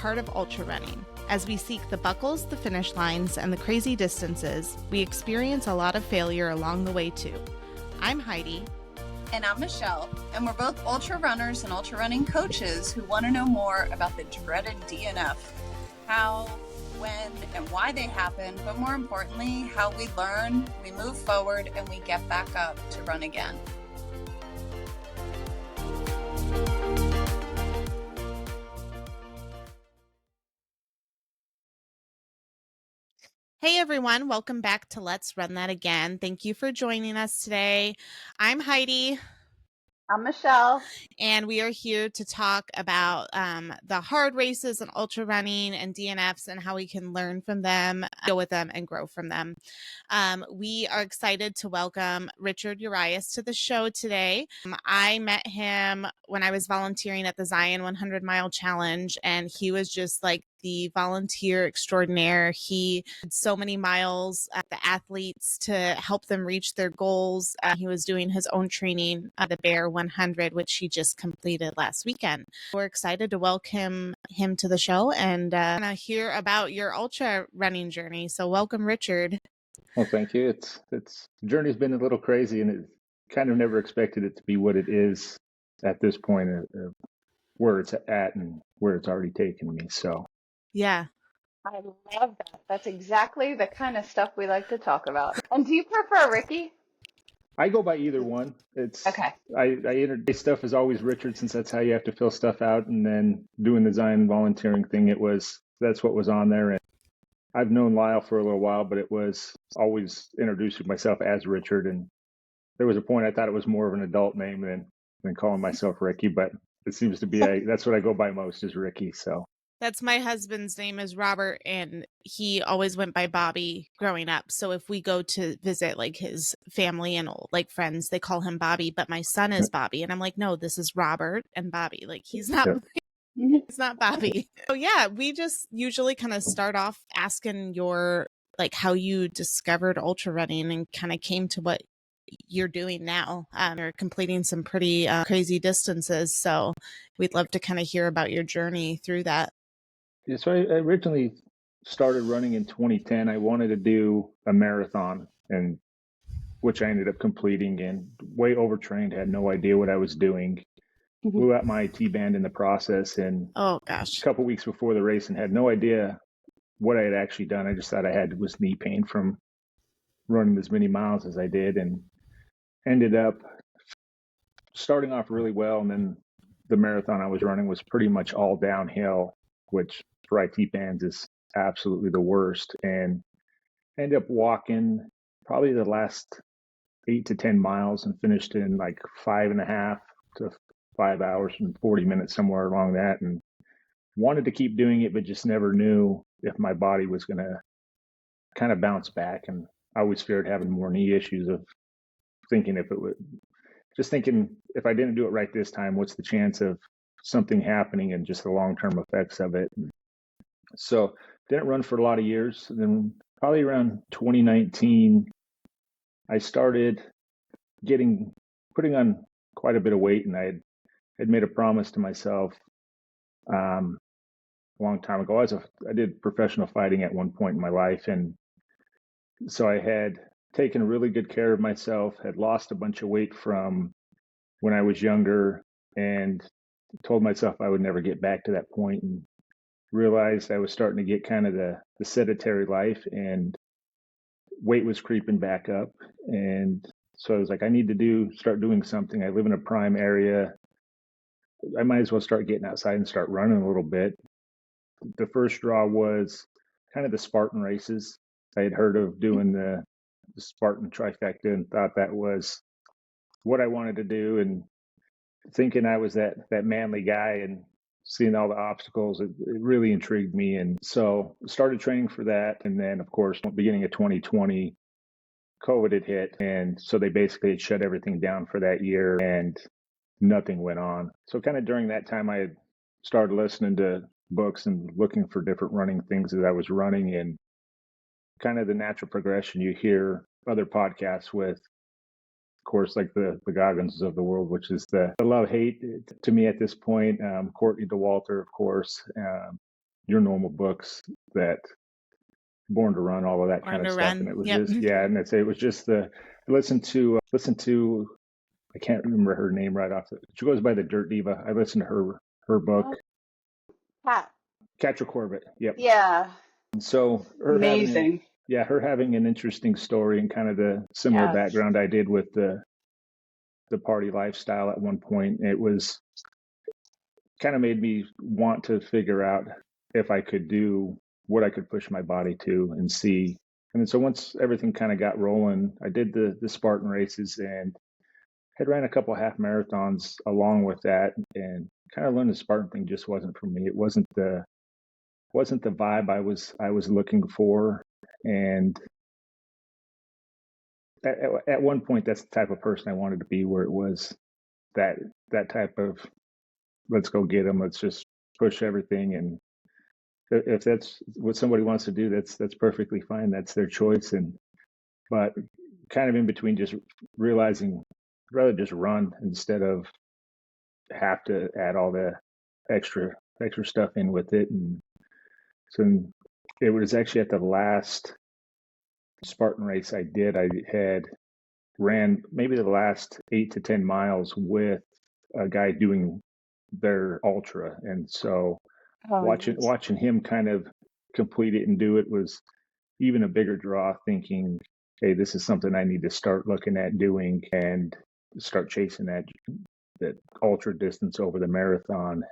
part of ultra running. As we seek the buckles, the finish lines, and the crazy distances, we experience a lot of failure along the way too. I'm Heidi. And I'm Michelle, and we're both ultra runners and ultra running coaches who want to know more about the dreaded DNF, how, when, and why they happen, but more importantly, how we learn, we move forward, and we get back up to run again. Hey everyone, welcome back to Let's Run That Again. Thank you for joining us today. I'm Heidi. I'm Michelle. And we are here to talk about the hard races and ultra running and DNFs and how we can learn from them, deal with them, and grow from them. We are excited to welcome Richard Urias to the show today. I met him when I was volunteering at the Zion 100 Mile Challenge, and he was just like the volunteer extraordinaire. He did so many miles at the athletes to help them reach their goals. He was doing his own training at the Bear 100, which he just completed last weekend. We're excited to welcome him to the show and hear about your ultra running journey. So welcome, Richard. Well, thank you. It's the journey's been a little crazy, and it kind of never expected it to be what it is at this point of where it's at and where it's already taken me. So yeah. I love that. That's exactly the kind of stuff we like to talk about. And do you prefer Ricky? I go by either one. It's okay. Today's stuff is always Richard, since that's how you have to fill stuff out. And then doing the Zion volunteering thing, that's what was on there. And I've known Lyle for a little while, but it was always introducing myself as Richard. And there was a point I thought it was more of an adult name than calling myself Ricky, but it seems to be that's what I go by most, is Ricky. So that's my husband's name is Robert, and he always went by Bobby growing up. So if we go to visit like his family and like friends, they call him Bobby, but my son is Bobby. And I'm like, no, this is Robert and Bobby. Like he's not, it's not Bobby. So yeah, we just usually kind of start off asking how you discovered ultra running and kind of came to what you're doing now. You're completing some pretty crazy distances. So we'd love to kind of hear about your journey through that. Yeah, so I originally started running in 2010. I wanted to do a marathon, and which I ended up completing, and way overtrained, had no idea what I was doing. Blew out my T-band in the process, and oh gosh, a couple weeks before the race, and had no idea what I had actually done. I just thought was knee pain from running as many miles as I did, and ended up starting off really well. And then the marathon I was running was pretty much all downhill, which for IT bands is absolutely the worst. And ended up walking probably the last 8 to 10 miles and finished in like 5.5 to 5 hours and 40 minutes, somewhere along that. And wanted to keep doing it, but just never knew if my body was going to kind of bounce back. And I always feared having more knee issues, of thinking if I didn't do it right this time, what's the chance of something happening and just the long-term effects of it. So didn't run for a lot of years. And then probably around 2019, I started putting on quite a bit of weight, and I had made a promise to myself a long time ago. I did professional fighting at one point in my life, and so I had taken really good care of myself, had lost a bunch of weight from when I was younger, and told myself I would never get back to that point, and realized I was starting to get kind of the sedentary life, and weight was creeping back up. And so I was like, I need to start doing something. I live in a prime area. I might as well start getting outside and start running a little bit. The first draw was kind of the Spartan races. I had heard of doing the Spartan trifecta and thought that was what I wanted to do, and thinking I was that manly guy, and seeing all the obstacles, it really intrigued me. And so started training for that. And then, of course, beginning of 2020, COVID had hit. And so they basically had shut everything down for that year, and nothing went on. So kind of during that time, I had started listening to books and looking for different running things as I was running, and kind of the natural progression. You hear other podcasts with, of course, like the Goggins of the world, which is the love-hate to me at this point. Courtney DeWalter, of course, your normal books that Born to Run, all of that kind Born of to stuff. And Run. it was Yep. just, yeah. And it was just listen to, I can't remember her name right off. She goes by the Dirt Diva. I listened to her book, Pat. Catcher Corbett. Yep. Yeah. And so Amazing. her having an interesting story and kind of the similar background I did with the party lifestyle at one point. It was kind of made me want to figure out if I could do what I could push my body to and see. And then so once everything kind of got rolling, I did the Spartan races and had ran a couple half marathons along with that, and kind of learned the Spartan thing just wasn't for me. It wasn't the vibe I was looking for. And at one point, that's the type of person I wanted to be, where it was that type of, let's go get them, let's just push everything. And if that's what somebody wants to do, that's perfectly fine. That's their choice. But kind of in between, just realizing I'd rather just run instead of have to add all the extra stuff in with it. And so it was actually at the last Spartan race I did, I had ran maybe the last 8 to 10 miles with a guy doing their ultra. And so watching him kind of complete it and do it was even a bigger draw, thinking, hey, this is something I need to start looking at doing and start chasing that ultra distance over the marathon.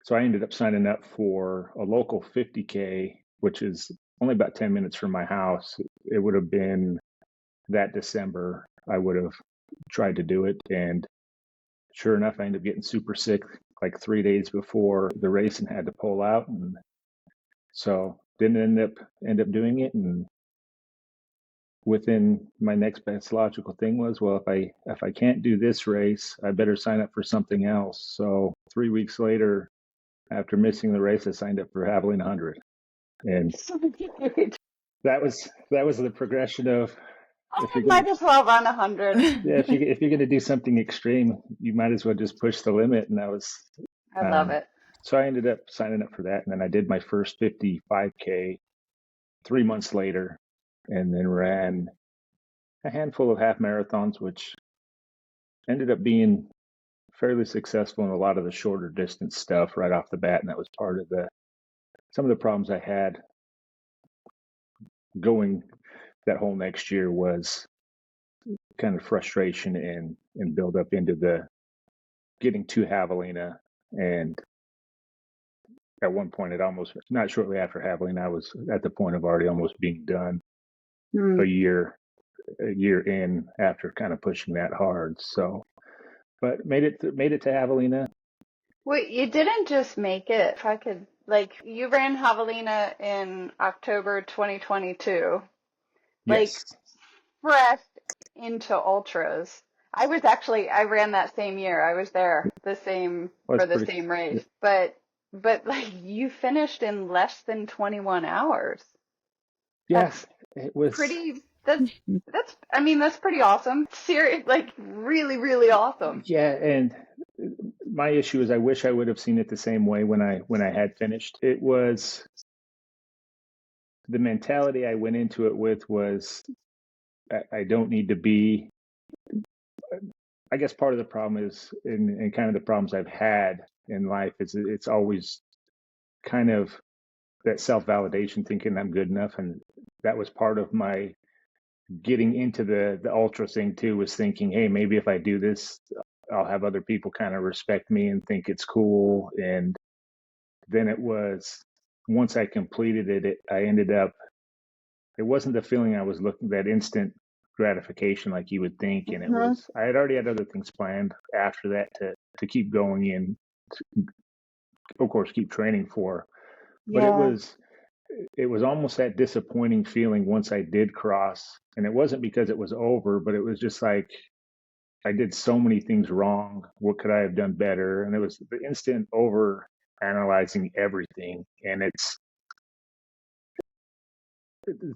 So I ended up signing up for a local 50K, which is only about 10 minutes from my house. It would have been that December, I would have tried to do it. And sure enough, I ended up getting super sick like 3 days before the race and had to pull out. And so didn't end up doing it. And within my next best logical thing was, well, if I can't do this race, I better sign up for something else. So 3 weeks later, after missing the race, I signed up for Javelin 100. And that was the progression of, I might as well run 100. Yeah, if you're going to do something extreme, you might as well just push the limit. And I love it. So I ended up signing up for that, and then I did my first 55K 3 months later, and then ran a handful of half marathons, which ended up being fairly successful in a lot of the shorter distance stuff right off the bat. And that was part of some of the problems I had going that whole next year, was kind of frustration and build up into the getting to Javelina. And at one point, not shortly after Javelina, I was at the point of already almost being done a year in after kind of pushing that hard. So, but made it to Javelina. Wait, you didn't just make it. If I could, you ran Javelina in October 2022. Yes. Fresh into ultras. I ran that same year. I was there for the same race. But you finished in less than 21 hours. Yes, it was pretty. That's pretty awesome. Serious, really, really awesome. Yeah, and my issue is I wish I would have seen it the same way when I had finished. It was the mentality I went into it with was I don't need to be. I guess part of the problem is, and kind of the problems I've had in life, is it's always kind of that self-validation, thinking I'm good enough. And that was part of my getting into the ultra thing too, was thinking, hey, maybe if I do this, I'll have other people kind of respect me and think it's cool. And then it was, once I completed it, I ended up, it wasn't the feeling I was looking, that instant gratification like you would think. And it was, I had already had other things planned after that to keep going and of course keep training for. But it was almost that disappointing feeling once I did cross. And it wasn't because it was over, but it was just like, I did so many things wrong. What could I have done better? And it was the instant over analyzing everything. And it's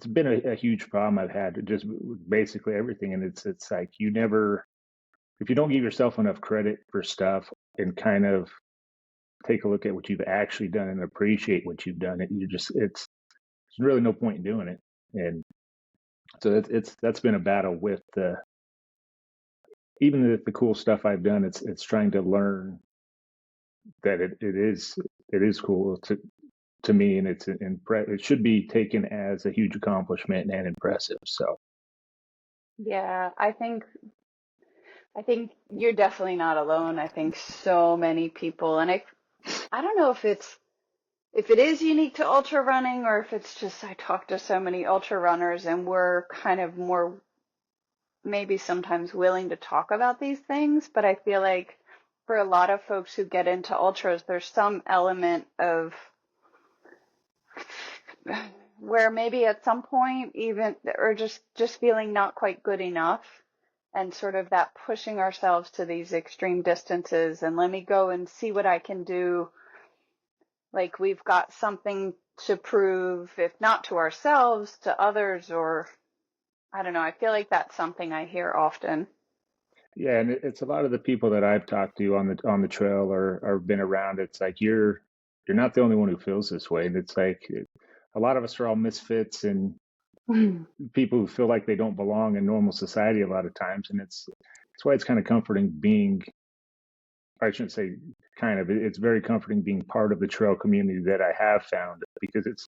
been a huge problem I've had, just basically everything. And it's like, if you don't give yourself enough credit for stuff and kind of take a look at what you've actually done and appreciate what you've done. It's really no point in doing it. And so that's been a battle with even the cool stuff I've done. It's trying to learn that it is cool to me, and it should be taken as a huge accomplishment and impressive. So Yeah, I think you're definitely not alone. I think so many people, and I don't know if it is unique to ultra running or if it's just I talk to so many ultra runners and we're kind of more maybe sometimes willing to talk about these things, but I feel like for a lot of folks who get into ultras, there's some element of where maybe at some point even or just feeling not quite good enough and sort of that pushing ourselves to these extreme distances and let me go and see what I can do, like we've got something to prove, if not to ourselves, to others, or I don't know. I feel like that's something I hear often. yeah, and it's a lot of the people that I've talked to on the trail or been around. It's like you're not the only one who feels this way, and it's like a lot of us are all misfits and people who feel like they don't belong in normal society a lot of times, and that's why it's kind of comforting being. I shouldn't say kind of. It's very comforting being part of the trail community that I have found because it's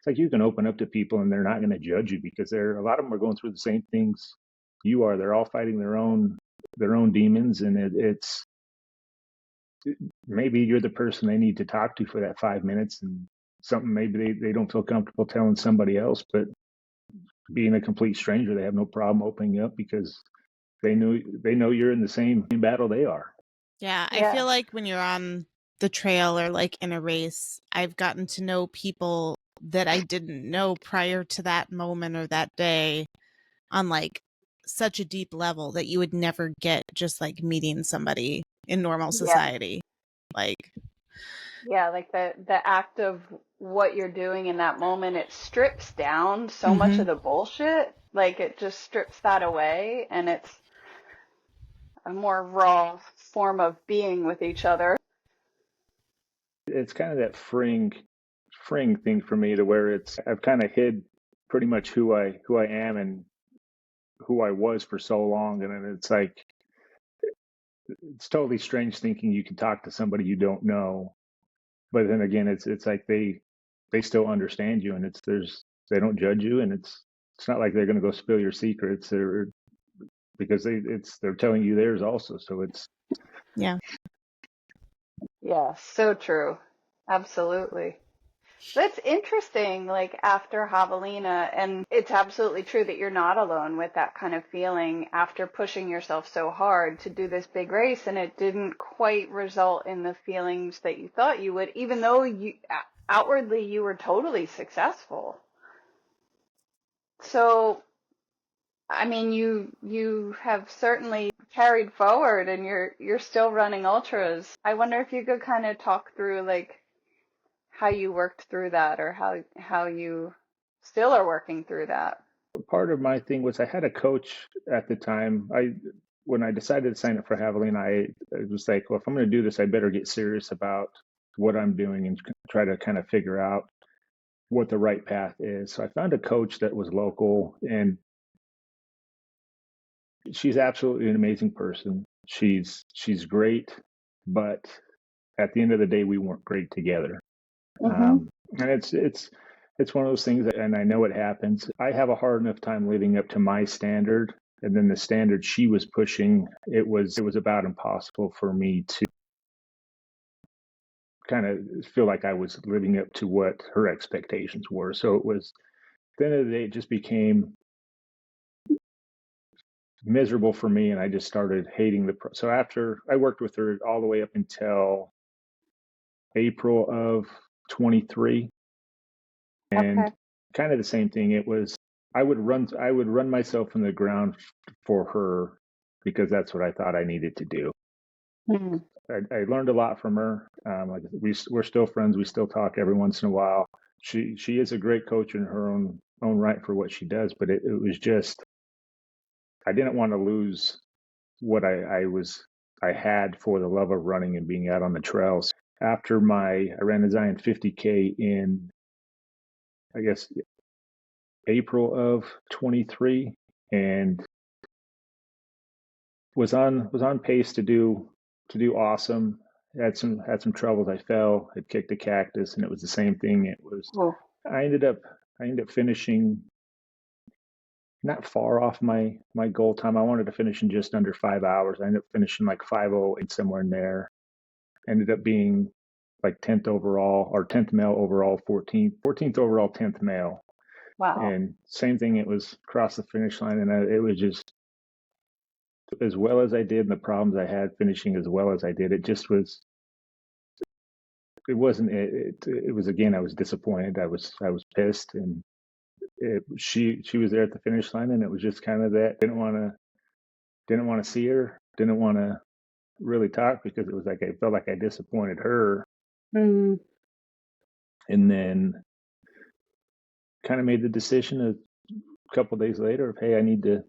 like you can open up to people and they're not going to judge you because a lot of them are going through the same things you are. They're all fighting their own demons, and it's maybe you're the person they need to talk to for that 5 minutes, and something maybe they don't feel comfortable telling somebody else, but being a complete stranger, they have no problem opening up because they know you're in the same battle they are. Yeah, I Yeah. feel like when you're on the trail or like in a race, I've gotten to know people that I didn't know prior to that moment or that day on like such a deep level that you would never get just like meeting somebody in normal Yeah. society. Like, Yeah, like the act of what you're doing in that moment, it strips down so much mhm. of the bullshit. Like it just strips that away and it's a more raw form of being with each other. It's kind of that freeing thing for me to where I've kind of hid pretty much who I am and who I was for so long, and then it's like it's totally strange thinking you can talk to somebody you don't know, but then again, it's like they still understand you, and they don't judge you, and it's not like they're going to go spill your secrets or because they're telling you theirs also. So it's Yeah. Yeah, so true. Absolutely. That's interesting, like after Javelina, and it's absolutely true that you're not alone with that kind of feeling after pushing yourself so hard to do this big race, and it didn't quite result in the feelings that you thought you would, even though you outwardly you were totally successful. So, I mean, you have certainly carried forward, and you're still running ultras. I wonder if you could kind of talk through like how you worked through that or how you still are working through that. part of my thing was I had a coach at the time. I When I decided to sign up for Javelin, I was like, well, if I'm going to do this, I better get serious about what I'm doing and try to kind of figure out what the right path is. So I found a coach that was local, and she's absolutely an amazing person. She's great, but at the end of the day, we weren't great together. Mhm. And it's one of those things, and I know it happens. I have a hard enough time living up to my standard, and then the standard she was pushing, it was about impossible for me to kind of feel like I was living up to what her expectations were. So it was at the end of the day, it just became miserable for me, and I just started hating so after I worked with her all the way up until April of 23, and Okay. kind of the same thing. It was I would run myself in the ground for her because that's what I thought I needed to do. Hmm. I learned a lot from her. Like we're still friends. We still talk every once in a while. She is a great coach in her own right for what she does, but it was just I didn't want to lose what I had for the love of running and being out on the trails. after I ran the Zion 50K in, I guess, April of 23, and was on pace to do awesome. Had some troubles. I fell, had kicked a cactus, and it was the same thing. It was Oh, I ended up finishing not far off my goal time. I wanted to finish in just under 5 hours. I ended up finishing like 5:08 somewhere in there. Ended up being like 10th overall, or 10th male overall, 14th overall, 10th male. wow. And same thing, it was across the finish line, and it was just as well as I did, and the problems I had finishing as well as I did. It just was. It wasn't. It was, again. I was disappointed. I was pissed, and she was there at the finish line, and it was just kind of that. Didn't want to see her. Didn't want to really talk, because it was like I felt like I disappointed her. Mm, And then kind of made the decision a couple of days later of, hey, I need to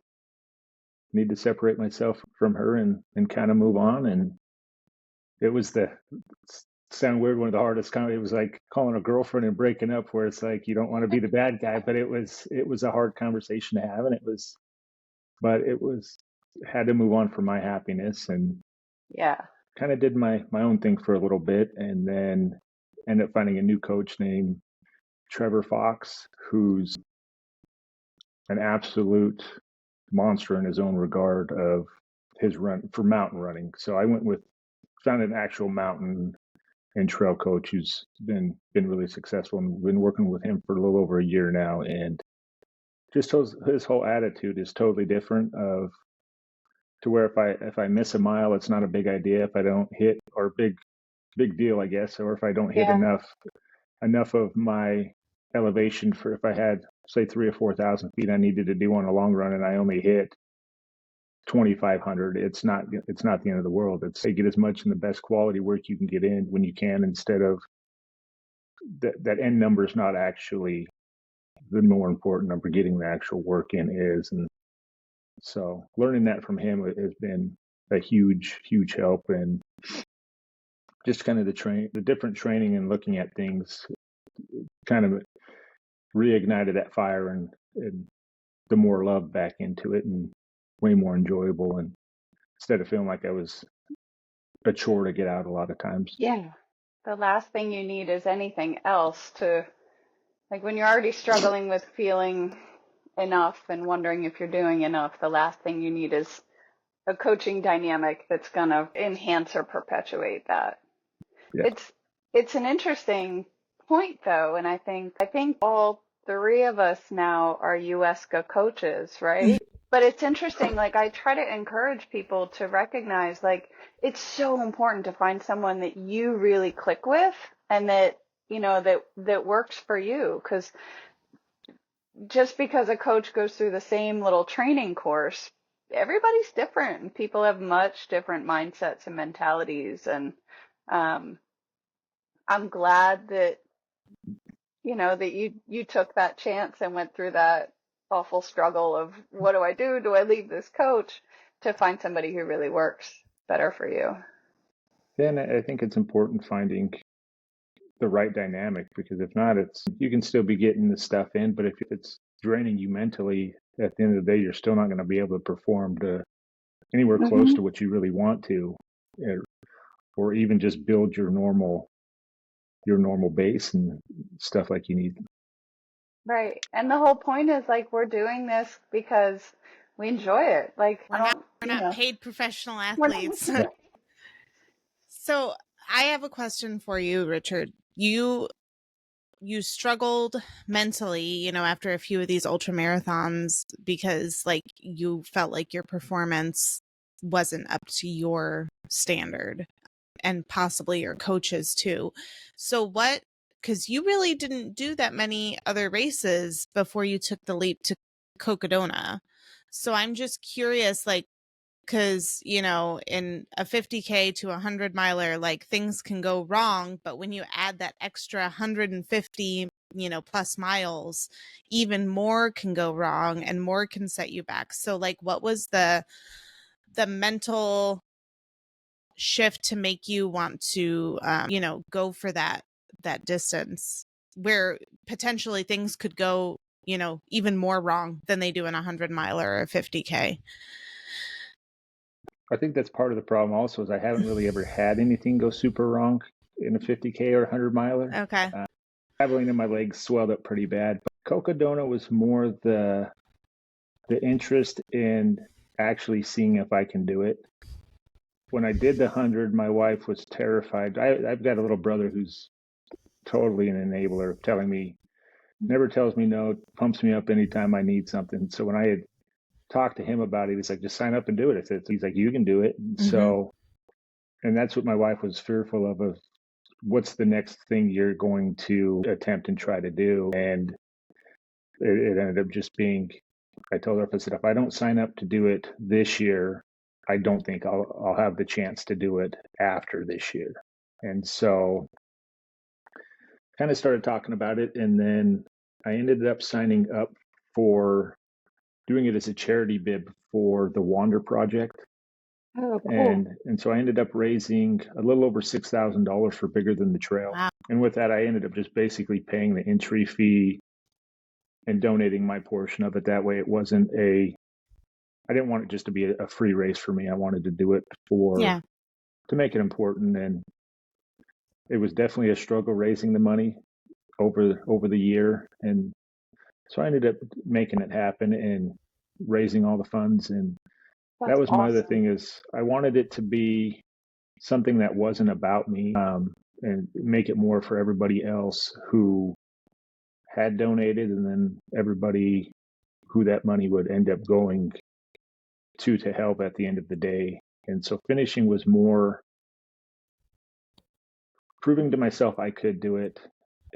separate myself from her and kind of move on. And it was sound weird, one of the hardest it was like calling a girlfriend and breaking up, where it's like you don't want to be the bad guy, but it was a hard conversation to have, and it was had to move on for my happiness, and yeah. kind of did my own thing for a little bit, and then ended up finding a new coach named Trevor Fox, who's an absolute monster in his own regard of his run for mountain running. So I found an actual mountain and trail coach who's been really successful, and been working with him for a little over a year now. And just his whole attitude is totally different, to where if I miss a mile, it's not a big idea. If I don't hit, or big deal, I guess, or if I don't hit Yeah. enough of my elevation, for if I had, say, 3,000 or 4,000 feet I needed to do on a long run, and I only hit 2,500, it's not the end of the world. It's, get as much in the best quality work you can get in when you can, instead of that end number is not actually the more important number. Getting the actual work in is. And so learning that from him has been a huge help, and just kind of the different training and looking at things kind of reignited that fire, and the more love back into it, and way more enjoyable, and instead of feeling like I was a chore to get out a lot of times. Yeah. The last thing you need is anything else to, like, when you're already struggling with feeling enough and wondering if you're doing enough, the last thing you need is a coaching dynamic that's going to enhance or perpetuate that. Yeah. It's an interesting point, though, and I think all three of us now are USCA coaches, right? But it's interesting, like, I try to encourage people to recognize, like, it's so important to find someone that you really click with, and that, you know, that works for you. Because just because a coach goes through the same little training course, everybody's different, and people have much different mindsets and mentalities. And I'm glad that, you know, that you took that chance and went through that awful struggle of, what do I do? Do I leave this coach, to find somebody who really works better for you? Then I think it's important finding the right dynamic, because if not, you can still be getting the stuff in, but if it's draining you mentally, at the end of the day, you're still not going to be able to perform to anywhere close to what you really want to, or even just build your normal base and stuff like you need. Right. And the whole point is, like, we're doing this because we enjoy it. Like, we're not paid professional athletes. Yeah. So I have a question for you, Richard. You struggled mentally, you know, after a few of these ultra marathons, because like you felt like your performance wasn't up to your standard, and possibly your coaches too. So because you really didn't do that many other races before you took the leap to Cocodona. So I'm just curious, like, because, you know, in a 50K to 100 miler, like, things can go wrong, but when you add that extra 150, you know, plus miles, even more can go wrong and more can set you back. So like, what was the mental shift to make you want to, go for that distance where potentially things could go, even more wrong than they do in 100-miler or a 50K? I think that's part of the problem also is I haven't really ever had anything go super wrong in a 50K or 100-miler. Okay. Traveling and my legs swelled up pretty bad. But Cocodona was more the interest in actually seeing if I can do it. When I did the 100, my wife was terrified. I've got a little brother who's totally an enabler, telling me, never tells me no, pumps me up anytime I need something. So when I had talked to him about it, he's like, just sign up and do it. He's like, you can do it. Mm-hmm. So, and that's what my wife was fearful of what's the next thing you're going to attempt and try to do. And it ended up just being, I told her, I said, if I don't sign up to do it this year, I don't think I'll have the chance to do it after this year. And so kind of started talking about it. And then I ended up signing up for doing it as a charity bid for the Wander Project. Oh, cool. And so I ended up raising a little over $6,000 for Bigger Than the Trail. Wow. And with that, I ended up just basically paying the entry fee and donating my portion of it. That way it wasn't I didn't want it just to be a free race for me. I wanted to do it to make it important. And it was definitely a struggle raising the money over the year. And so I ended up making it happen and raising all the funds. And that was my other thing is I wanted it to be something that wasn't about me, and make it more for everybody else who had donated, and then everybody who that money would end up going to help at the end of the day. And so finishing was more proving to myself I could do it,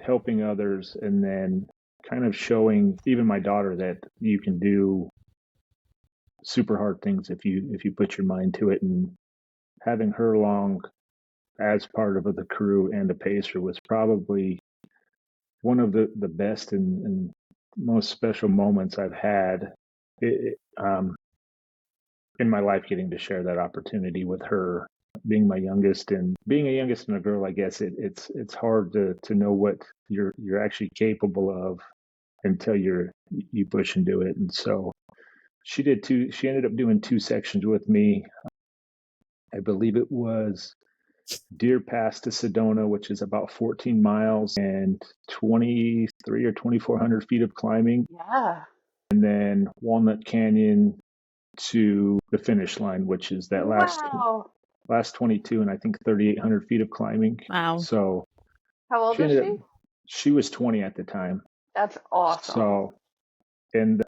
helping others, and then kind of showing even my daughter that you can do super hard things if you put your mind to it. And having her along as part of the crew and a pacer was probably one of the best and most special moments I've had in my life, getting to share that opportunity with her, being my youngest. And being a youngest and a girl, I guess it's hard to know what you're actually capable of until you push and do it. And so she ended up doing 2 sections with me. I believe it was Deer Pass to Sedona, which is about 14 miles and 23 or 2,400 feet of climbing. Yeah. And then Walnut Canyon to the finish line, which is that last 22 and I think 3,800 feet of climbing. Wow. So how old is she? She was 20 at the time. That's awesome. So, and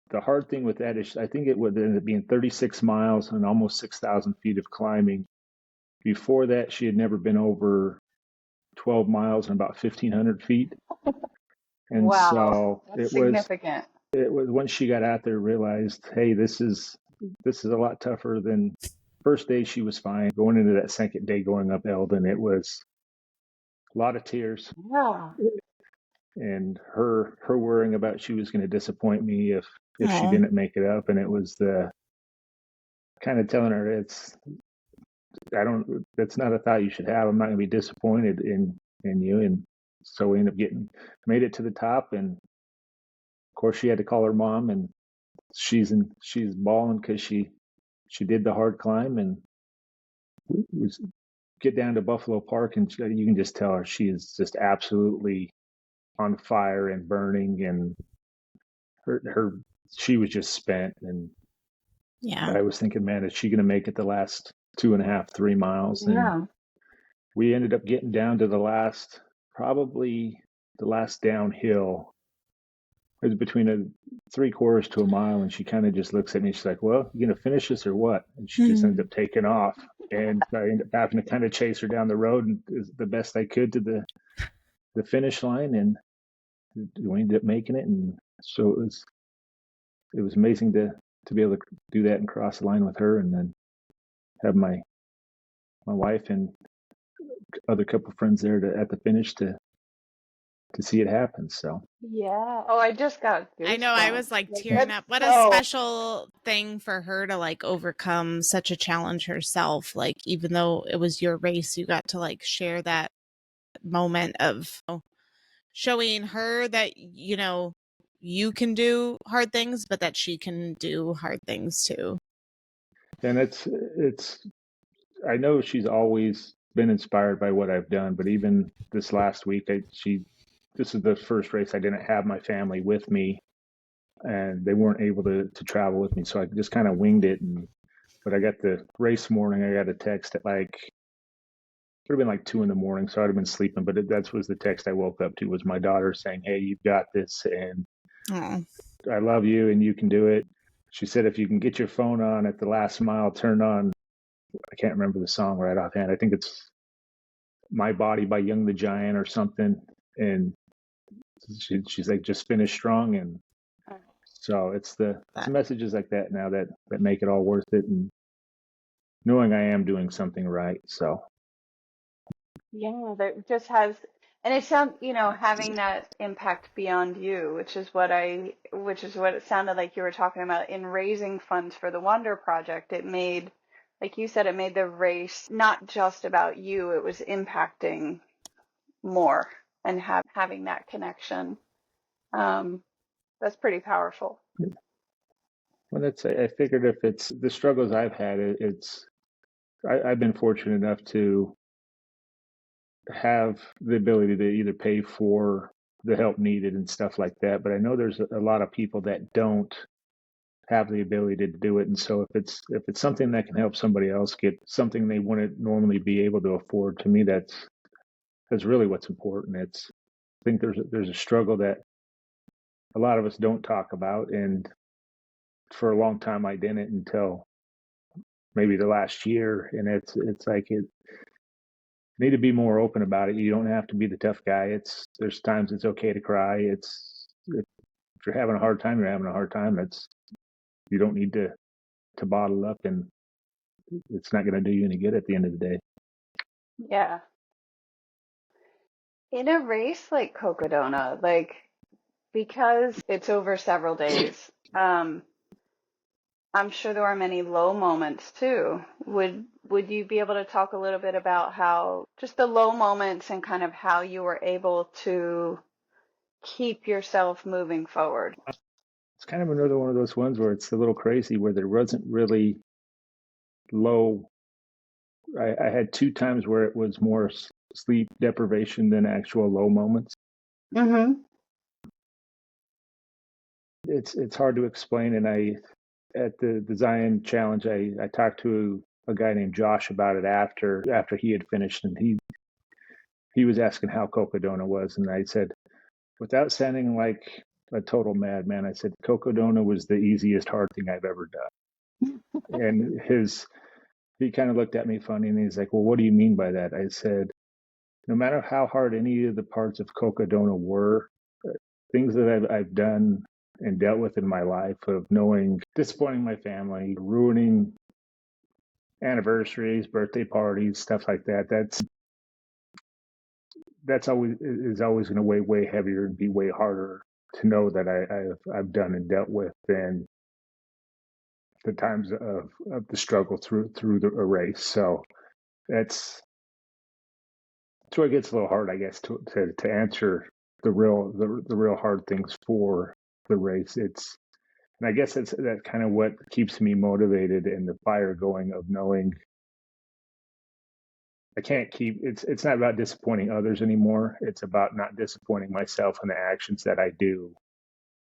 the hard thing with that is I think it would end up being 36 miles and almost 6,000 feet of climbing. Before that, she had never been over 12 miles and about 1,500 feet. And wow, so that's significant. It was once she got out there, realized, hey, this is a lot tougher than first day. She was fine. Going into that second day, going up Eldon, it was a lot of tears. Yeah. And her worrying about she was going to disappoint me if Aww. she didn't make it up. And it was the kind of telling her that's not a thought you should have. I'm not going to be disappointed in you. And so we ended up made it to the top. And of course she had to call her mom, and she's bawling because she did the hard climb. And we get down to Buffalo Park, and you can just tell her she is just absolutely on fire and burning, and she was just spent. And yeah, I was thinking, man, is she going to make it the last 2.5, 3 miles? Yeah. And we ended up getting down to probably the last downhill. It was between a 3/4 to a mile, and she kind of just looks at me. She's like, "Well, you gonna finish this or what?" And she just ended up taking off, and I ended up having to kind of chase her down the road and the best I could to the finish line, and we ended up making it. And so it was amazing to be able to do that and cross the line with her, and then have my wife and other couple friends there at the finish to to see it happen. So Yeah. Oh, I just got goosebumps. I know, I was like Like, tearing that's up. What a so special thing for her to like overcome such a challenge herself. Like, even though it was your race, you got to like share that moment of showing her that, you can do hard things, but that she can do hard things too. and I know she's always been inspired by what I've done, but even this last week, this is the first race I didn't have my family with me, and they weren't able to travel with me, so I just kind of winged it. But I got the race morning. I got a text at like it would have been like 2 a.m, so I'd have been sleeping. But that was the text I woke up to, was my daughter saying, "Hey, you've got this, and Aw. I love you, and you can do it." She said, "If you can get your phone on at the last mile, turn on." I can't remember the song right offhand. I think it's "My Body" by Young the Giant or something. And she's like, "Just finish strong." And so it's the messages like that now that make it all worth it, and knowing I am doing something right. So yeah, that just has, and it sounds, having that impact beyond you, which is what it sounded like you were talking about in raising funds for the Wonder Project. It made, like you said, it made the race not just about you, it was impacting more and having that connection. That's pretty powerful. well, I figured if it's the struggles I've had, I've been fortunate enough to have the ability to either pay for the help needed and stuff like that. But I know there's a lot of people that don't have the ability to do it. And so if it's something that can help somebody else get something they wouldn't normally be able to afford, to me that's really what's important. I think there's a struggle that a lot of us don't talk about, and for a long time I didn't until maybe the last year. And it's like it need to be more open about it. You don't have to be the tough guy. There's times it's okay to cry. If you're having a hard time, you're having a hard time. You don't need to bottle up, and it's not going to do you any good at the end of the day. Yeah. In a race like Cocodona, like, because it's over several days, I'm sure there are many low moments too. Would you be able to talk a little bit about how just the low moments and kind of how you were able to keep yourself moving forward? It's kind of another one of those ones where it's a little crazy, where there wasn't really low. I had 2 times where it was more sleep deprivation than actual low moments. Mm-hmm. It's hard to explain. And at the Zion challenge, I talked to a guy named Josh about it after he had finished, and he was asking how Cocodona was, and I said, without sounding like a total madman, I said Cocodona was the easiest hard thing I've ever done. And he kind of looked at me funny, and he's like, "Well, what do you mean by that?" I said, no matter how hard any of the parts of Cocodona were, things that I've done and dealt with in my life, of disappointing my family, ruining anniversaries, birthday parties, stuff like that, that's always going to weigh way heavier and be way harder to know that I've done and dealt with than the times of the struggle through a race. So that's where it gets a little hard, I guess, to answer the real hard things for the race. And I guess that's kind of what keeps me motivated and the fire going, of knowing I can't keep. It's not about disappointing others anymore. It's about not disappointing myself in the actions that I do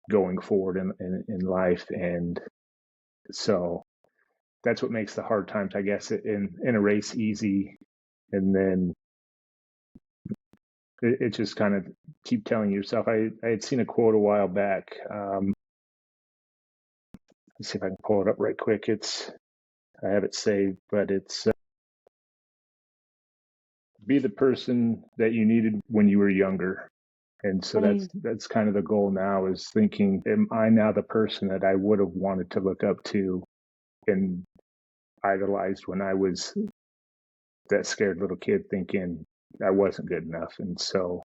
going forward in life. And so that's what makes the hard times, I guess, in a race easy. And then it just kind of keep telling yourself. I had seen a quote a while back. Let's see if I can pull it up right quick. I have it saved, but it's be the person that you needed when you were younger. And so that's kind of the goal now, is thinking, am I now the person that I would have wanted to look up to and idolized when I was that scared little kid thinking I wasn't good enough? And so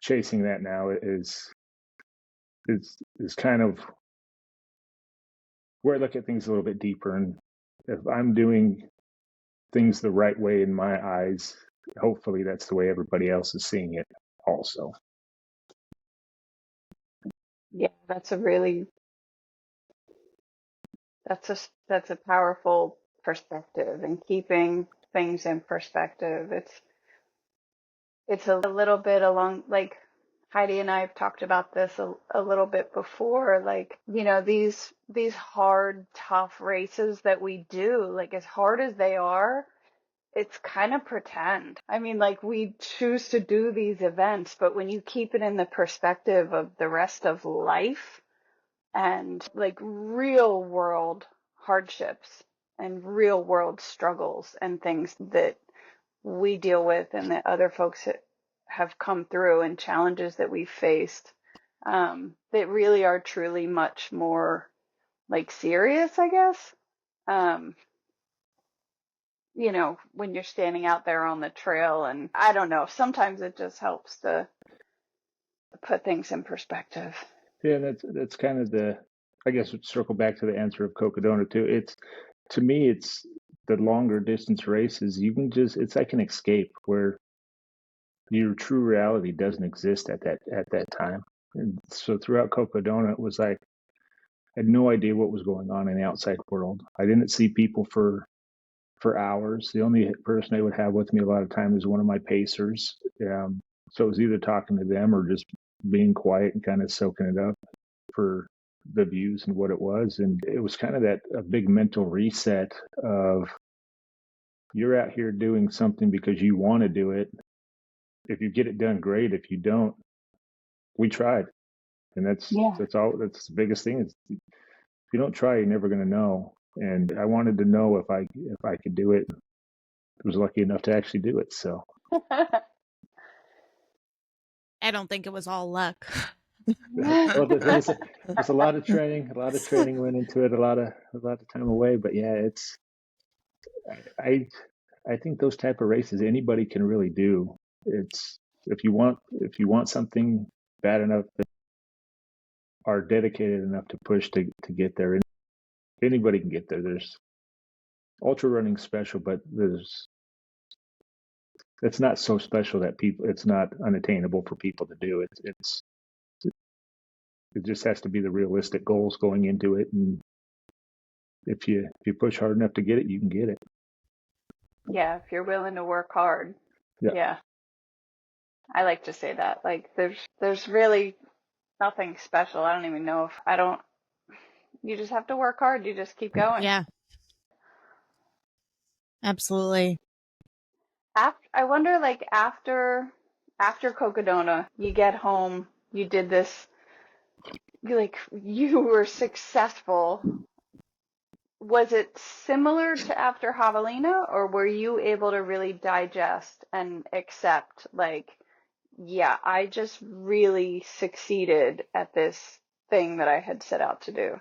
chasing that now is kind of where I look at things a little bit deeper. And if I'm doing things the right way in my eyes, hopefully that's the way everybody else is seeing it also. Yeah, that's a powerful perspective, and keeping things in perspective. It's a little bit along, like Heidi and I have talked about this a little bit before, like, you know, these hard, tough races that we do, like as hard as they are, it's kind of pretend. I mean, like we choose to do these events, but when you keep it in the perspective of the rest of life and like real world hardships and real world struggles and things that we deal with and that other folks have come through and challenges that we've faced, that really are truly much more like serious, I guess. You know, when you're standing out there on the trail, and I don't know, sometimes it just helps to put things in perspective. Yeah, that's kind of I guess circle back to the answer of Cocodona too. To me, it's the longer distance races, it's like an escape where your true reality doesn't exist at that time. And so throughout Cocodona, it was like I had no idea what was going on in the outside world. I didn't see people for hours. The only person I would have with me a lot of time is one of my pacers. So it was either talking to them or just being quiet and kind of soaking it up for the views and what it was. And it was kind of a big mental reset of you're out here doing something because you want to do it. If you get it done, great. If you don't, we tried. And that's the biggest thing is if you don't try, you're never going to know. And I wanted to know if I could do it. I was lucky enough to actually do it. So I don't think it was all luck. well, there's a lot of training. A lot of training went into it. A lot of time away. But yeah, I think those type of races anybody can really do. It's if you want something bad enough, that are dedicated enough to push to get there. Anybody can get there. There's ultra running special, but it's not so special that it's not unattainable for people to do. It just has to be the realistic goals going into it, and if you push hard enough to get it, you can get it. Yeah, if you're willing to work hard. Yeah. I like to say that. Like there's really nothing special. I don't even know if you just have to work hard. You just keep going. Yeah. Absolutely. I wonder, like after Cocodona, you get home, you did this, like you were successful. Was it similar to after Javelina, or were you able to really digest and accept, like, yeah, I just really succeeded at this thing that I had set out to do?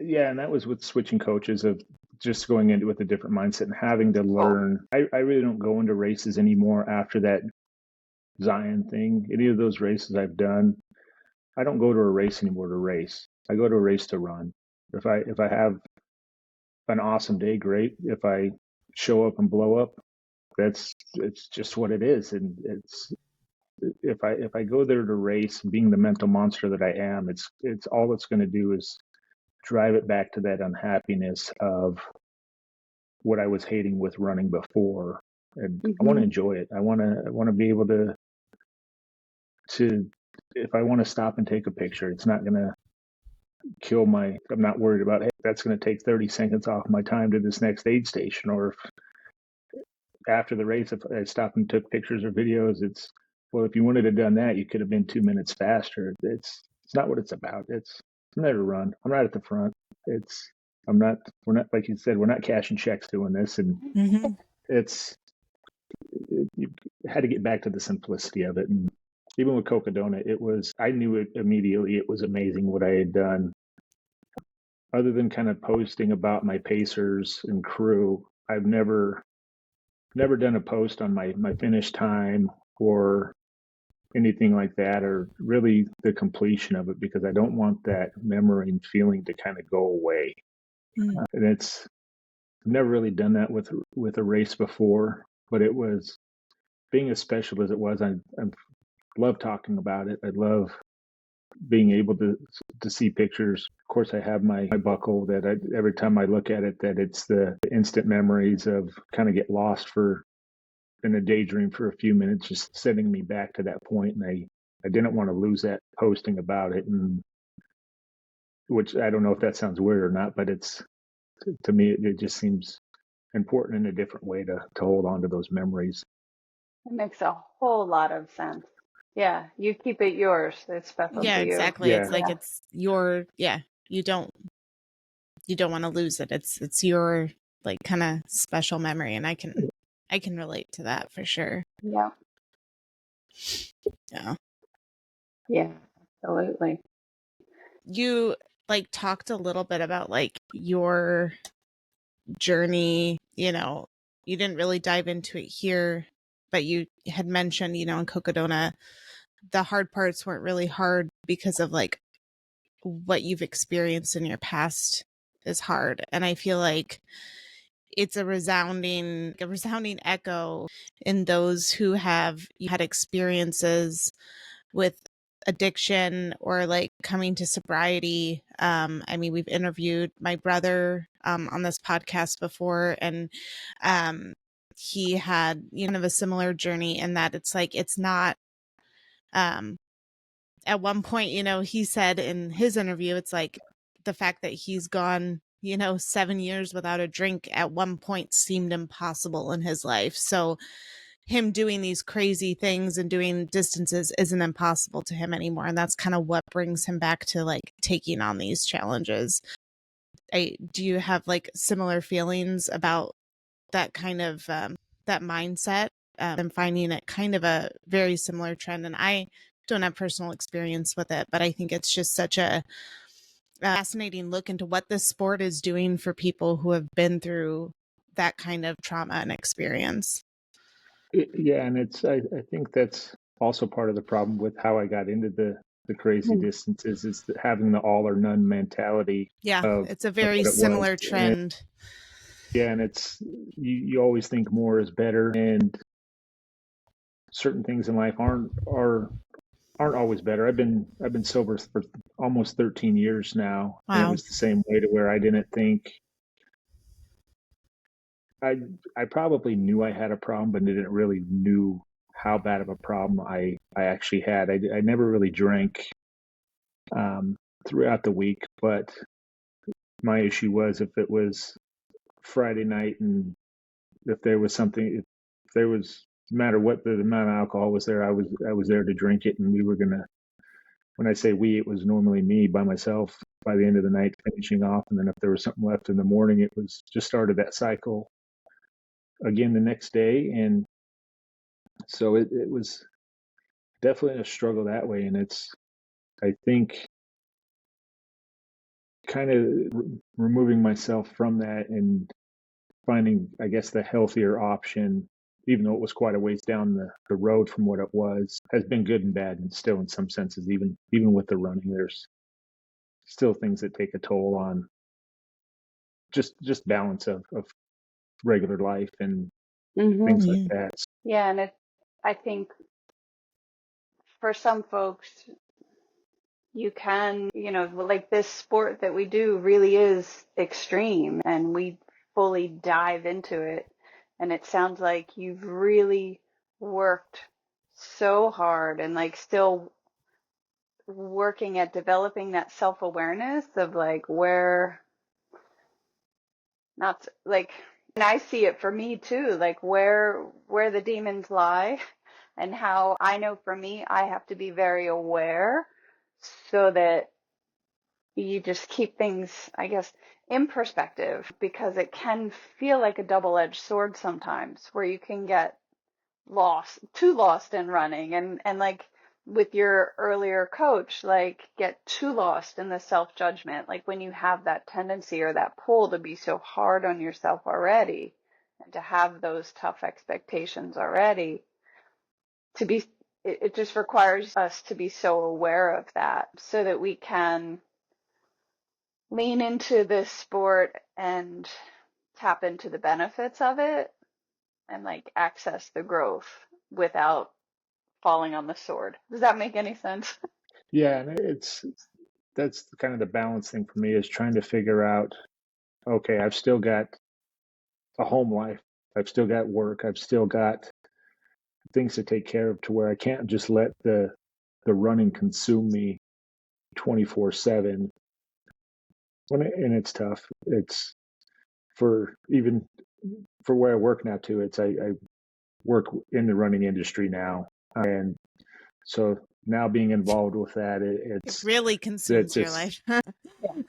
Yeah, and that was with switching coaches, of just going into it with a different mindset and having to learn. I really don't go into races anymore after that Zion thing. Any of those races I've done, I don't go to a race anymore to race. I go to a race to run. If I have an awesome day, great. If I show up and blow up, it's just what it is. And if I go there to race, being the mental monster that I am, it's all it's going to do is drive it back to that unhappiness of what I was hating with running before. And I want to enjoy it. I want to be able to if I want to stop and take a picture, it's not going to kill I'm not worried about, hey, that's going to take 30 seconds off my time to this next aid station. Or if after the race, if I stopped and took pictures or videos, well, if you wanted to have done that, you could have been 2 minutes faster. It's not what it's about. I'm there to run. I'm right at the front. We're not, like you said, we're not cashing checks doing this. And you had to get back to the simplicity of it. And even with Cocodona, I knew it immediately. It was amazing what I had done. Other than kind of posting about my pacers and crew, I've never done a post on my finish time or anything like that, or really the completion of it, because I don't want that memory and feeling to kind of go away. And it's I've never really done that with a race before, but it was, being as special as it was. I love talking about it. I love being able to see pictures. Of course, I have my buckle that every time I look at it, that it's the instant memories of kind of get lost for in a daydream for a few minutes, just sending me back to that point. And I didn't want to lose that posting about it, and which I don't know if that sounds weird or not, but it's, to me, it just seems important in a different way to hold on to those memories. It makes a whole lot of sense. Yeah, you keep it yours. It's special Yeah, to you. exactly. Yeah. It's like it's your, you don't want to lose it. It's your like kind of special memory, and I can relate to that for sure. Yeah. Yeah. Yeah, absolutely. You like talked a little bit about like your journey, you didn't really dive into it here, but you had mentioned, in Cocodona, the hard parts weren't really hard because of like what you've experienced in your past is hard. And I feel like it's a resounding echo in those who have had experiences with addiction or like coming to sobriety. I mean, we've interviewed my brother on this podcast before, and he had of a similar journey in that it's like it's not at one point, he said in his interview, it's like the fact that he's gone 7 years without a drink at one point seemed impossible in his life. So him doing these crazy things and doing distances isn't impossible to him anymore. And that's kind of what brings him back to like taking on these challenges. Do you have like similar feelings about that kind of that mindset and finding it kind of a very similar trend? And I don't have personal experience with it, but I think it's just such a fascinating look into what this sport is doing for people who have been through that kind of trauma and experience. Yeah, and I think that's also part of the problem with how I got into the crazy distances, is having the all or none mentality. Yeah, it's a very what it similar was. trend. And it's you always think more is better, and certain things in life aren't always better. I've been sober for almost 13 years now, and it Wow. was the same way, to where I didn't think I probably knew I had a problem, but didn't really knew how bad of a problem I actually had. I never really drank throughout the week, but my issue was if it was Friday night, and if there was something, if there was, no matter what the amount of alcohol was there, I was there to drink it, and we were gonna. When I say we, it was normally me by myself by the end of the night, finishing off, and then if there was something left in the morning, it was just started that cycle again the next day. And so it was definitely a struggle that way. And it's, I think, kind of removing myself from that and finding, I guess, the healthier option, even though it was quite a ways down the road from what it was, has been good and bad. And still, in some senses, even with the running, there's still things that take a toll on just balance of regular life and things like that. Yeah, and I think for some folks, you can, like this sport that we do really is extreme, and we fully dive into it. And it sounds like you've really worked so hard and like still working at developing that self-awareness of like where, not like, and I see it for me too, like where the demons lie, and how I know for me, I have to be very aware so that you just keep things, I guess, in perspective, because it can feel like a double-edged sword sometimes, where you can get too lost in running, and like with your earlier coach, like get too lost in the self-judgment, like when you have that tendency or that pull to be so hard on yourself already, and to have those tough expectations already, to be it just requires us to be so aware of that so that we can lean into this sport and tap into the benefits of it and like access the growth without falling on the sword. Does that make any sense? Yeah, and that's kind of the balance thing for me, is trying to figure out, okay, I've still got a home life, I've still got work, I've still got things to take care of, to where I can't just let the running consume me 24/7. And it's tough. It's even for where I work now too. I work in the running industry now, and so now being involved with that, It it's really consumes your it's life.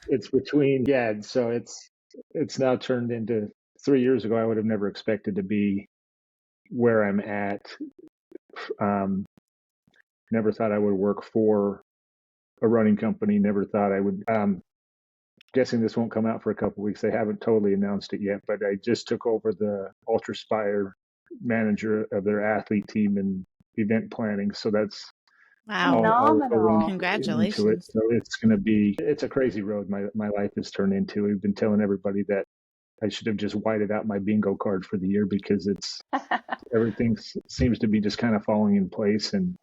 it's between, yeah. So it's now turned into, 3 years ago I would have never expected to be where I'm at. Um, Never thought I would work for a running company. Never thought I would. Guessing this won't come out for a couple of weeks. They haven't totally announced it yet, but I just took over the Ultraspire manager of their athlete team and event planning. So that's Wow. all Phenomenal. into it. Congratulations. So it's a crazy road my life has turned into. We've been telling everybody that I should have just whited out my bingo card for the year, because everything seems to be just kind of falling in place, and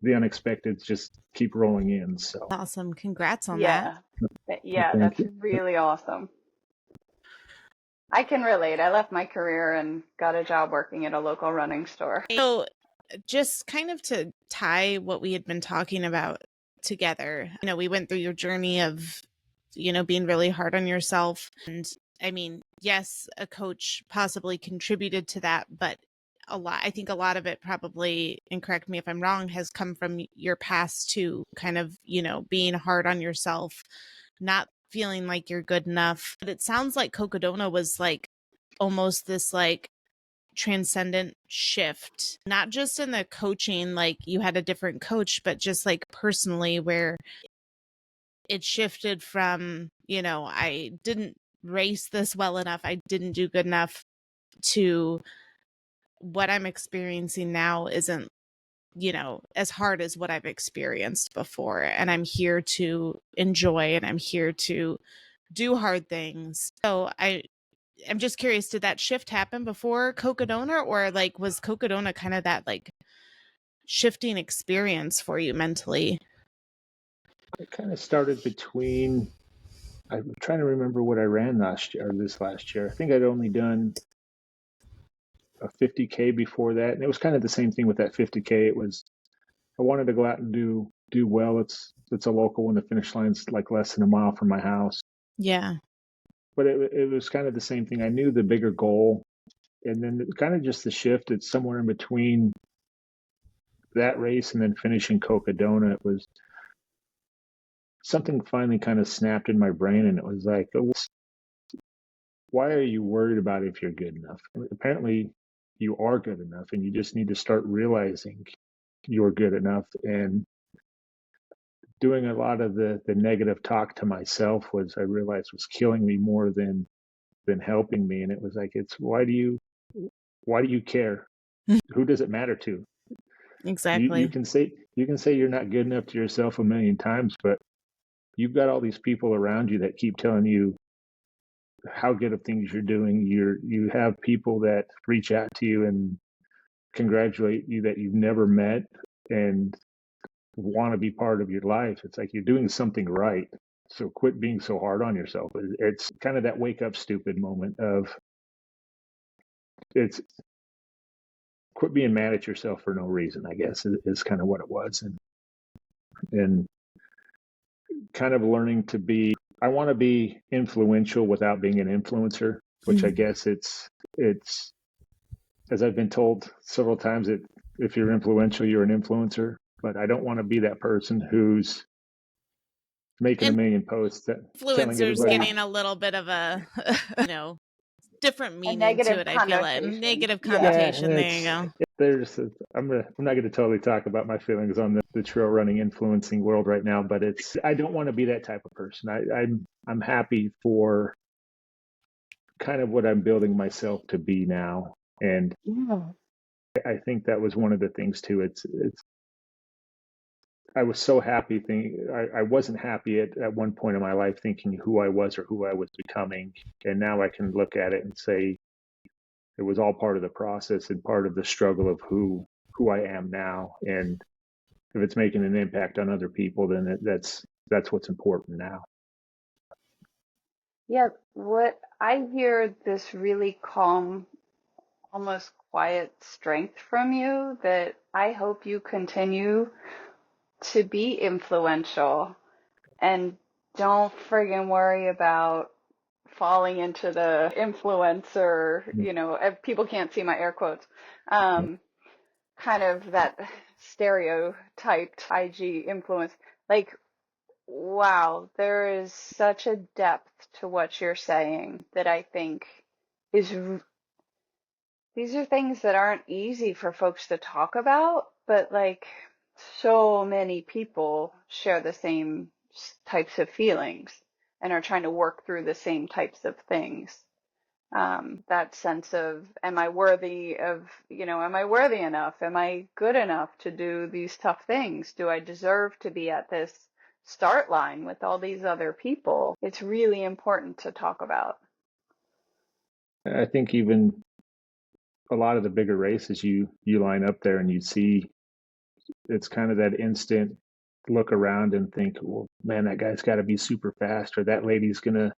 the unexpected just keep rolling in. So Awesome. Congrats on that. Yeah. Yeah, thank that's you. really awesome. I can relate. I left my career and got a job working at a local running store. So, just kind of to tie what we had been talking about together, we went through your journey of, being really hard on yourself. And I mean, yes, a coach possibly contributed to that, but I think a lot of it probably, and correct me if I'm wrong, has come from your past to kind of, being hard on yourself, not feeling like you're good enough. But it sounds like Cocodona was like almost this like transcendent shift, not just in the coaching, like you had a different coach, but just like personally, where it shifted from, I didn't race this well enough, I didn't do good enough, to what I'm experiencing now isn't, as hard as what I've experienced before. And I'm here to enjoy, and I'm here to do hard things. So I'm just curious, did that shift happen before Cocodona, or like was Cocodona kind of that like shifting experience for you mentally? It kind of started between, I'm trying to remember what I ran this last year. I think I'd only done a 50K before that. And it was kind of the same thing with that 50K. It was, I wanted to go out and do well. It's a local one. The finish line's like less than a mile from my house. Yeah. But it was kind of the same thing. I knew the bigger goal. And then kind of just the shift, it's somewhere in between that race and then finishing Cocodona. It was something finally kind of snapped in my brain, and it was like, oh, why are you worried about if you're good enough? Apparently you are good enough, and you just need to start realizing you're good enough. And doing a lot of the negative talk to myself, I realized was killing me more than helping me. And it was like, it's why do you care? Who does it matter to? Exactly. You can say you're not good enough to yourself a million times, but you've got all these people around you that keep telling you how good of things you're doing. You have people that reach out to you and congratulate you that you've never met and want to be part of your life. It's like you're doing something right. So quit being so hard on yourself. It's kind of that wake up stupid moment of, it's quit being mad at yourself for no reason, I guess, is kind of what it was. And kind of learning to be, I want to be influential without being an influencer, which I guess it's as I've been told several times, that if you're influential, you're an influencer. But I don't want to be that person who's making a million posts telling Influencers everybody. getting a little bit of a, different A meaning to negative it. I feel like connotation. negative Yeah. connotation. There you go. I'm not going to totally talk about my feelings on the trail running influencing world right now, but I don't want to be that type of person. I'm happy for kind of what I'm building myself to be now. And Yeah. I think that was one of the things too. I was so happy I wasn't happy at one point in my life thinking who I was or who I was becoming. And now I can look at it and say it was all part of the process and part of the struggle of who I am now. And if it's making an impact on other people, then that's what's important now. Yeah, what I hear this really calm, almost quiet strength from you that I hope you continue to be influential and don't friggin' worry about falling into the influencer, people can't see my air quotes, kind of that stereotyped IG influence. Like, wow, there is such a depth to what you're saying that I think is, these are things that aren't easy for folks to talk about, but like so many people share the same types of feelings and are trying to work through the same types of things. That sense of, am I worthy enough? Am I good enough to do these tough things? Do I deserve to be at this start line with all these other people? It's really important to talk about. I think even a lot of the bigger races, you line up there and you see it's kind of that instant look around and think, well, man, that guy's got to be super fast, or that lady's going to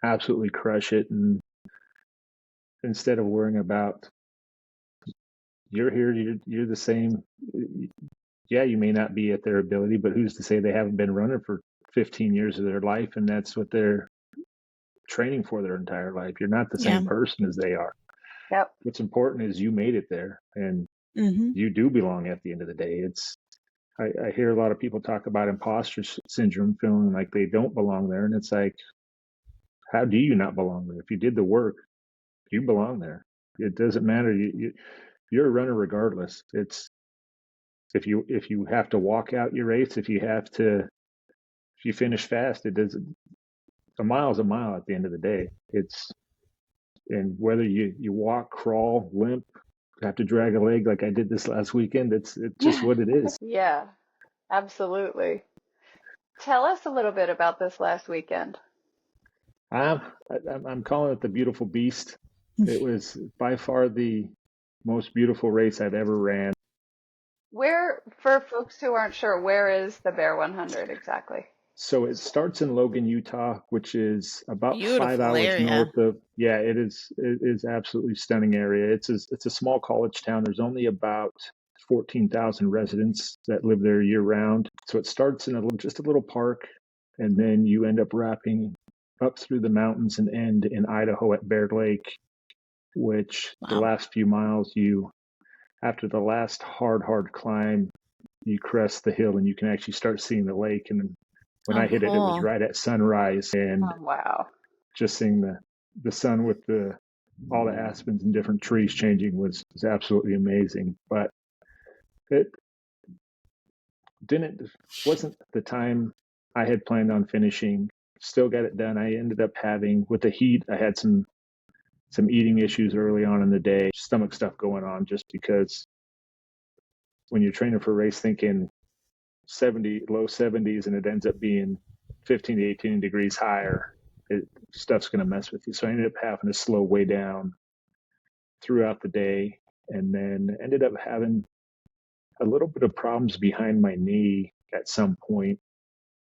absolutely crush it. And instead of worrying about, you're here, you're the same. Yeah, you may not be at their ability, but who's to say they haven't been running for 15 years of their life, and that's what they're training for their entire life. You're not the same person as they are. Yep. What's important is you made it there, and you do belong at the end of the day. I hear a lot of people talk about imposter syndrome, feeling like they don't belong there. And it's like, how do you not belong there? If you did the work, you belong there. It doesn't matter. You're a runner regardless. It's if you have to walk out your race, if you finish fast, it doesn't. A mile is a mile at the end of the day. And whether you walk, crawl, limp, have to drag a leg like I did this last weekend, it's just what it is. Yeah, absolutely. Tell us a little bit about this last weekend. I'm calling it the Beautiful Beast. It was by far the most beautiful race I've ever ran. Where, for folks who aren't sure, where is the Bear 100 exactly? So it starts in Logan, Utah, which is about Beautiful 5 hours area. north of. Yeah, it is absolutely stunning area. It's a small college town. There's only about 14,000 residents that live there year round. So it starts in just a little park, and then you end up wrapping up through the mountains and end in Idaho at Bear Lake, which the last few miles after the last hard climb, you crest the hill and you can actually start seeing the lake. And when I hit it, it was right at sunrise, and just seeing the sun with all the aspens and different trees changing was absolutely amazing. But it wasn't the time I had planned on finishing. Still got it done. I ended up having, with the heat, I had some eating issues early on in the day, stomach stuff going on, just because when you're training for a race thinking low 70s and it ends up being 15 to 18 degrees higher, stuff's going to mess with you. So I ended up having to slow way down throughout the day, and then ended up having a little bit of problems behind my knee at some point,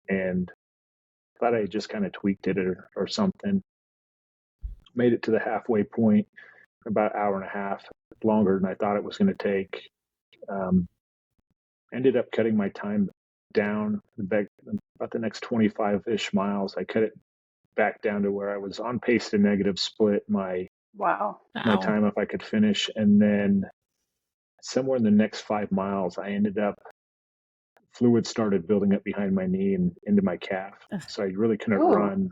and thought I just kind of tweaked it or something. Made it to the halfway point, about an hour and a half longer than I thought it was going to take. Ended up cutting my time down about the next 25-ish miles. I cut it back down to where I was on pace to negative split my time if I could finish. And then somewhere in the next 5 miles, I ended up, fluid started building up behind my knee and into my calf. So I really couldn't run.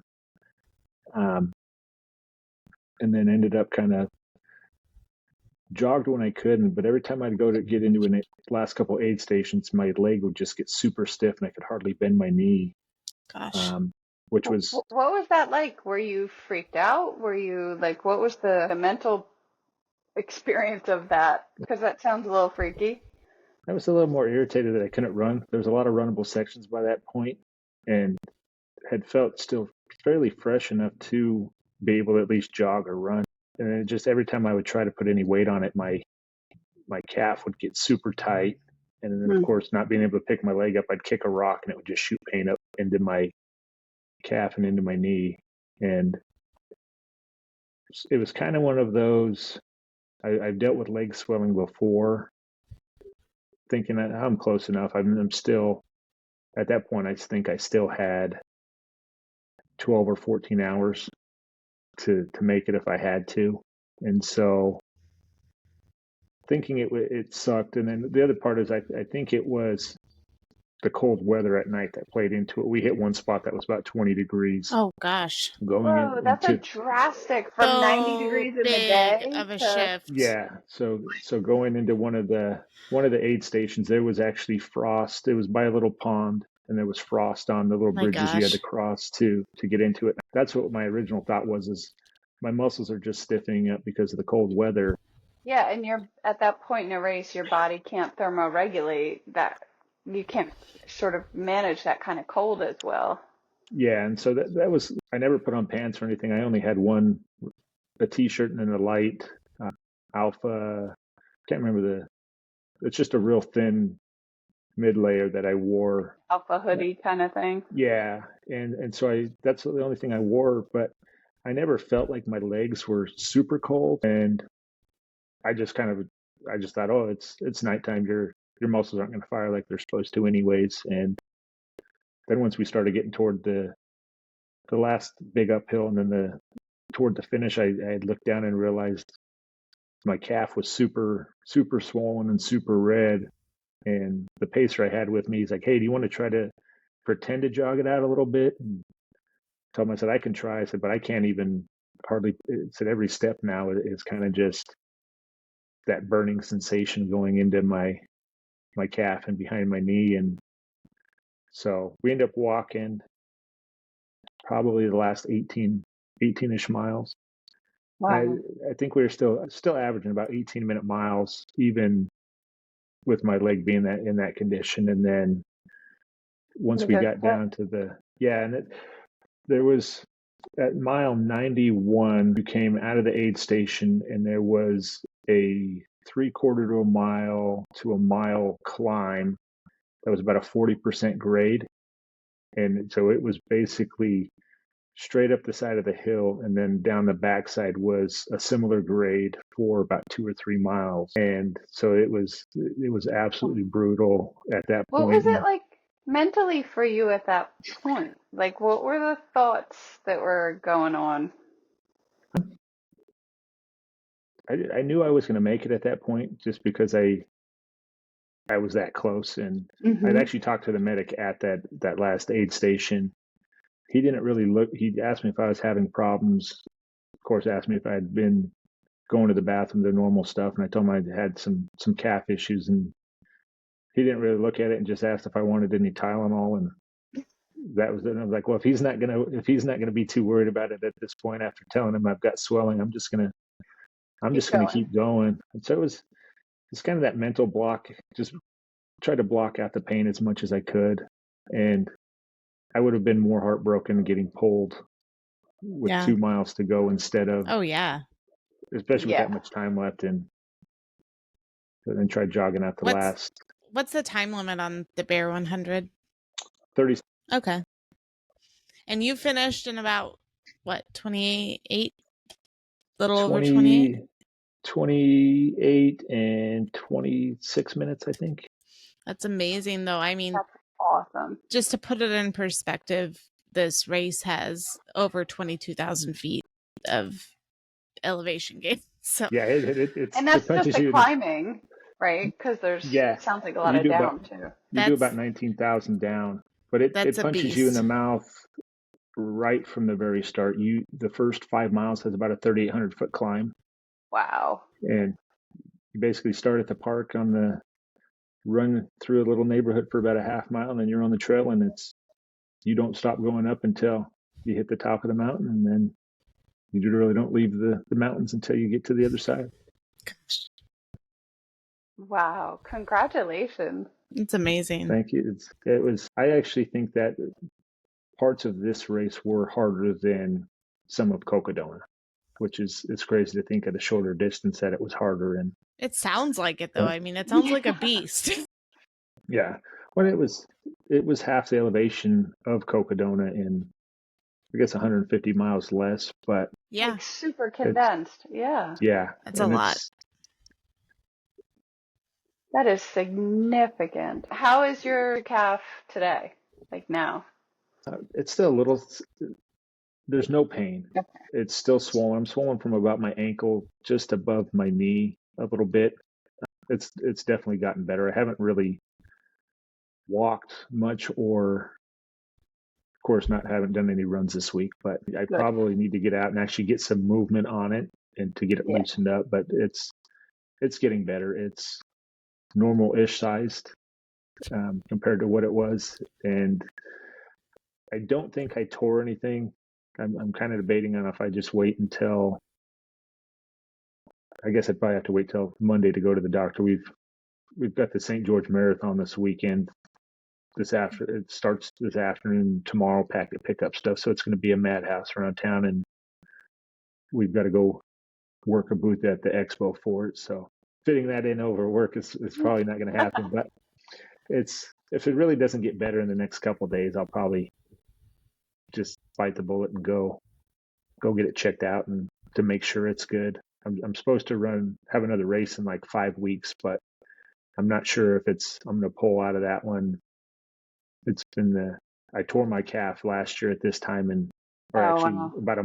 And then ended up kind of jogged when I could, but every time I'd go to get into the last couple aid stations, my leg would just get super stiff and I could hardly bend my knee. Gosh. Which was... What was that like? Were you freaked out? Were you like, what was the mental experience of that? Because that sounds a little freaky. I was a little more irritated that I couldn't run. There was a lot of runnable sections by that point, and had felt still fairly fresh enough to be able to at least jog or run. And then just every time I would try to put any weight on it, my calf would get super tight. And then, of course, not being able to pick my leg up, I'd kick a rock and it would just shoot pain up into my calf and into my knee. And it was kind of one of those, I've dealt with leg swelling before, thinking that I'm close enough. I'm still, at that point, I think I still had 12 or 14 hours to make it if I had to. And so thinking it sucked. And then the other part is I think it was the cold weather at night that played into it. We hit one spot that was about 20 degrees. Oh gosh. Whoa, that's a drastic from 90 degrees in the day of a to shift. Yeah. So going into one of the aid stations, there was actually frost. It was by a little pond, and there was frost on the little My bridges you had to gosh. cross to get into it. That's what my original thought was, is my muscles are just stiffening up because of the cold weather. yeah, and you're at that point in a race, your body can't thermoregulate that. You can't sort of manage that kind of cold as well. Yeah, and so that was, I never put on pants or anything. I only had a t-shirt and then a light alpha, can't remember it's just a real thin mid layer that I wore. Alpha hoodie kind of thing. Yeah, and so that's the only thing I wore, but I never felt like my legs were super cold, and I just thought, oh, it's nighttime. Your muscles aren't going to fire like they're supposed to anyways. And then once we started getting toward the last big uphill, and then toward the finish, I looked down and realized my calf was super, super swollen and super red. And the pacer I had with me, he's like, hey, do you want to try to pretend to jog it out a little bit? And I told him, I said, I can try. I said, but I can't even hardly. It said every step now is kind of just that burning sensation going into my calf and behind my knee. And so we ended up walking probably the last 18-ish miles. Wow. I think we were still averaging about 18-minute miles, even with my leg being in that condition. And then once we got down to there was at mile 91, we came out of the aid station, and there was a 3/4 to a mile to a mile climb that was about a 40% grade. And so it was basically straight up the side of the hill, and then down the backside was a similar grade for about 2 or 3 miles. And so it was absolutely brutal at that point. What was it like mentally for you at that point? Like, what were the thoughts that were going on? I knew I was going to make it at that point, just because I was that close. And I'd actually talked to the medic at that last aid station. He didn't really look. He asked me if I was having problems. Of course, asked me if I had been going to the bathroom, the normal stuff, and I told him I had some calf issues, and he didn't really look at it and just asked if I wanted any Tylenol, and that was it. And I was like, well, if he's not gonna be too worried about it at this point after telling him I've got swelling, I'm just gonna keep going. And so it's kind of that mental block. Just try to block out the pain as much as I could, and I would have been more heartbroken getting pulled with 2 miles to go instead of, especially with that much time left, and then try jogging out the last. What's the time limit on the Bear 100? 30. Okay. And you finished in about what, 28? Little over 28? 28 and 26 minutes, I think. That's amazing, though. I mean, that's awesome. Just to put it in perspective, this race has over 22,000 feet of elevation gain. So yeah, it's, and that's just the climbing, right? Because it sounds like a lot of down too. You do about 19,000 down, but it punches you in the mouth right from the very start. The first 5 miles has about a 3,800-foot climb. Wow. And you basically start at the park on the run through a little neighborhood for about a half mile, and then you're on the trail, and you don't stop going up until you hit the top of the mountain, and then you really don't leave the mountains until you get to the other side. Wow, congratulations. It's amazing. Thank you. It was. I actually think that parts of this race were harder than some of Cocodona, which is it's crazy to think at a shorter distance that it was harder. And It sounds like it, though. I mean, it sounds like a beast. yeah, when it was half the elevation of Cocodona in I guess 150 miles less, but Yeah, Like super condensed. Yeah. yeah, that's a and lot. That is significant. How is your calf today? Like now? It's still a little. There's no pain. Okay. It's still swollen. I'm swollen from about my ankle just above my knee a little bit. It's definitely gotten better. I haven't really walked much, or of course not haven't done any runs this week, but I Good. probably need to get out and actually get some movement on it and to get it Yeah. loosened up. But it's getting better. It's normal-ish sized compared to what it was, and I don't think I tore anything. I'm kind of debating on if I just wait until. I guess I'd probably have to wait till Monday to go to the doctor. We've got the St. George Marathon this weekend. It starts this afternoon. Tomorrow, pack to pick up stuff. So it's going to be a madhouse around town, and we've got to go work a booth at the expo for it. So fitting that in over work is probably not going to happen. But if it really doesn't get better in the next couple of days, I'll probably just bite the bullet and go get it checked out and to make sure it's good. I'm supposed to have another race in like 5 weeks, but I'm not sure if I'm going to pull out of that one. I tore my calf last year at this time, Wow. about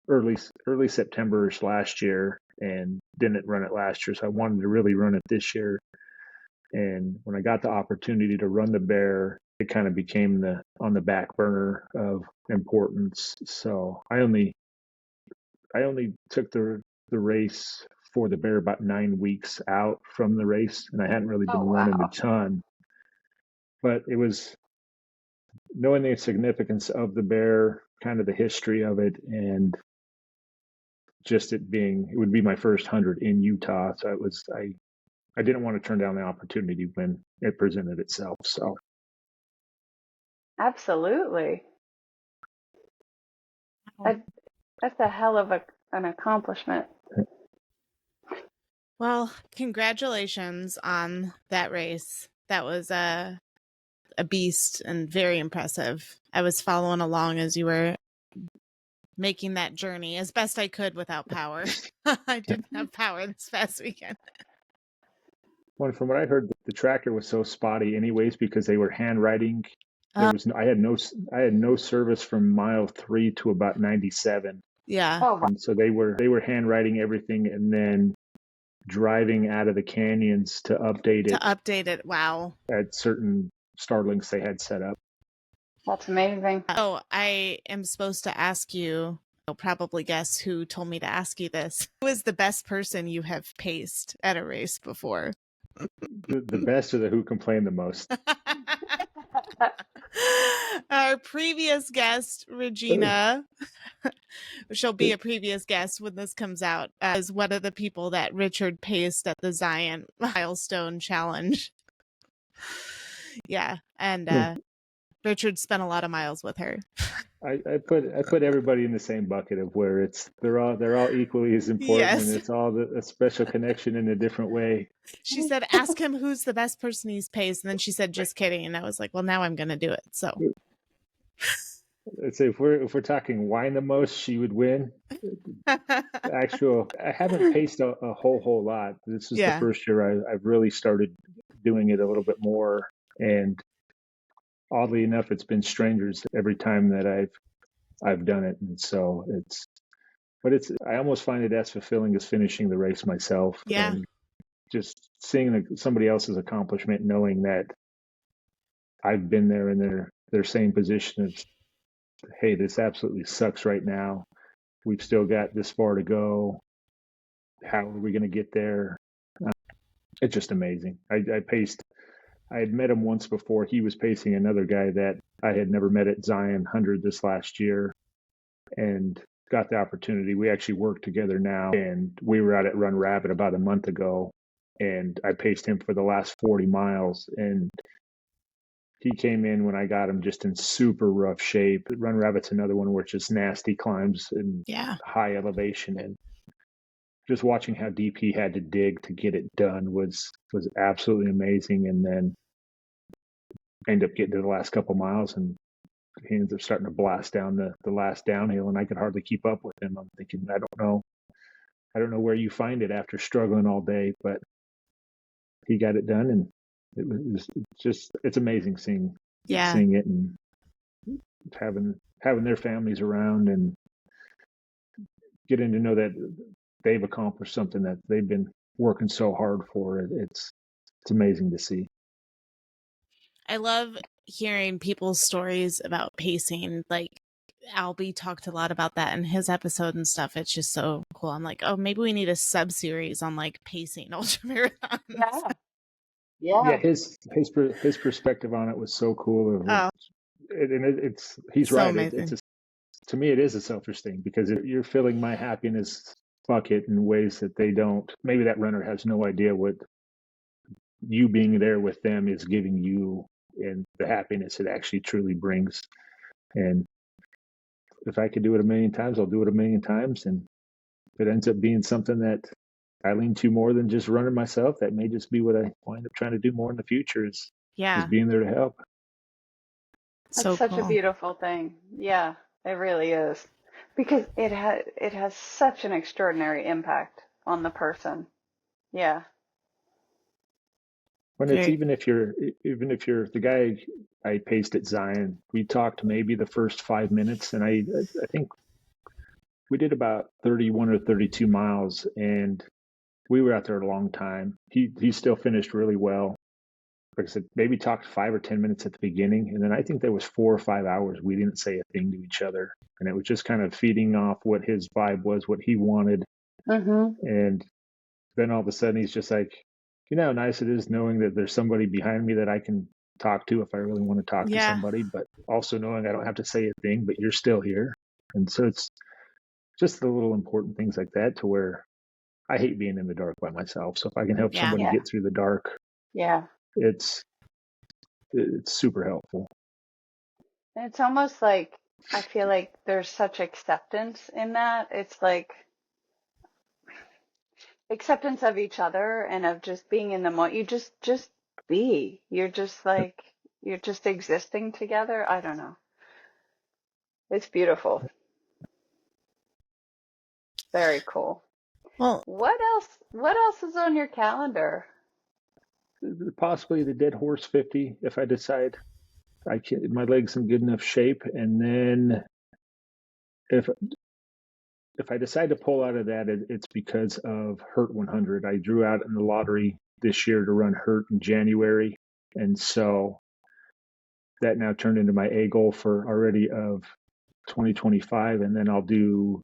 early September-ish last year, and didn't run it last year. So I wanted to really run it this year. And when I got the opportunity to run the bear, it kind of became on the back burner of importance. So I only took the race for the bear about 9 weeks out from the race, and I hadn't really been Oh, running wow. a ton. But it was knowing the significance of the bear, kind of the history of it, and just it would be my first 100 in Utah. So I didn't want to turn down the opportunity when it presented itself. So Absolutely. That's a hell of an accomplishment. Well, congratulations on that race. That was a beast and very impressive. I was following along as you were making that journey as best I could without power. I didn't have power this past weekend. Well, from what I heard, the tracker was so spotty, anyways, because they were handwriting. I had no service from mile 3 to about 97. Yeah. Oh, wow. And so they were handwriting everything and then driving out of the canyons to update it. Wow. At certain start links they had set up. That's amazing. Oh, I am supposed to ask you, you'll probably guess who told me to ask you this. Who is the best person you have paced at a race before? The best or the who complained the most? Our previous guest, Regina, she'll be a previous guest when this comes out, is one of the people that Richard paced at the Zion Milestone Challenge. Yeah, and Richard spent a lot of miles with her. I put everybody in the same bucket of where they're all equally as important, Yes. and it's all a special connection in a different way. She said, ask him who's the best person he's paced. And then she said, just kidding. And I was like, well, now I'm going to do it. So I'd say if we're talking wine the most, she would win. I haven't paced a whole lot. This is the first year I've really started doing it a little bit more. And oddly enough, it's been strangers every time that I've done it. And so I almost find it as fulfilling as finishing the race myself. Yeah. And just seeing somebody else's accomplishment, knowing that I've been there in their same position of, hey, this absolutely sucks right now. We've still got this far to go. How are we going to get there? It's just amazing. I had met him once before. He was pacing another guy that I had never met at Zion 100 this last year. And got the opportunity. We actually work together now, and we were out at Run Rabbit about a month ago, and I paced him for the last 40 miles, and he came in when I got him just in super rough shape. Run Rabbit's another one where it's just nasty climbs and high elevation, and just watching how deep he had to dig to get it done was absolutely amazing. And then ended up getting to the last couple miles, and he ends up starting to blast down the last downhill, and I could hardly keep up with him. I'm thinking, I don't know where you find it after struggling all day, but he got it done, and it's amazing seeing it and having their families around and getting to know that they've accomplished something that they've been working so hard for. It's amazing to see. I love hearing people's stories about pacing. Like Albie talked a lot about that in his episode and stuff. It's just so cool. I'm like, oh, maybe we need a sub series on like pacing ultramarathons. Yeah. His perspective on it was so cool. He's so right. Amazing. To me, it is a selfish thing, because you're filling my happiness bucket in ways that they don't. Maybe that runner has no idea what you being there with them is giving you and the happiness it actually truly brings. And if I could do it a million times, I'll do it a million times. And if it ends up being something that I lean to more than just running myself, that may just be what I wind up trying to do more in the future, is being there to help. That's such a beautiful thing. Yeah, it really is, because it has such an extraordinary impact on the person. Yeah. When it's even if you're the guy I paced at Zion, we talked maybe the first 5 minutes, and I think we did about 31 or 32 miles, and we were out there a long time. He still finished really well. Like I said, maybe talked 5 or 10 minutes at the beginning, and then I think there was 4 or 5 hours we didn't say a thing to each other, and it was just kind of feeding off what his vibe was, what he wanted. And then all of a sudden he's just like, you know how nice it is knowing that there's somebody behind me that I can talk to if I really want to talk to somebody, but also knowing I don't have to say a thing, but you're still here. And so it's just the little important things like that, to where I hate being in the dark by myself. So if I can help somebody get through the dark, it's super helpful. It's almost like, I feel like there's such acceptance in that. It's like acceptance of each other and of just being in the moment. You just be. You're just like, you're just existing together. I don't know. It's beautiful. Very cool. Well, what else is on your calendar? Possibly the Dead Horse 50, if I decide my leg's in good enough shape. And then if I decide to pull out of that, it's because of Hurt 100. I drew out in the lottery this year to run Hurt in January, and so that now turned into my A goal for already of 2025, and then I'll do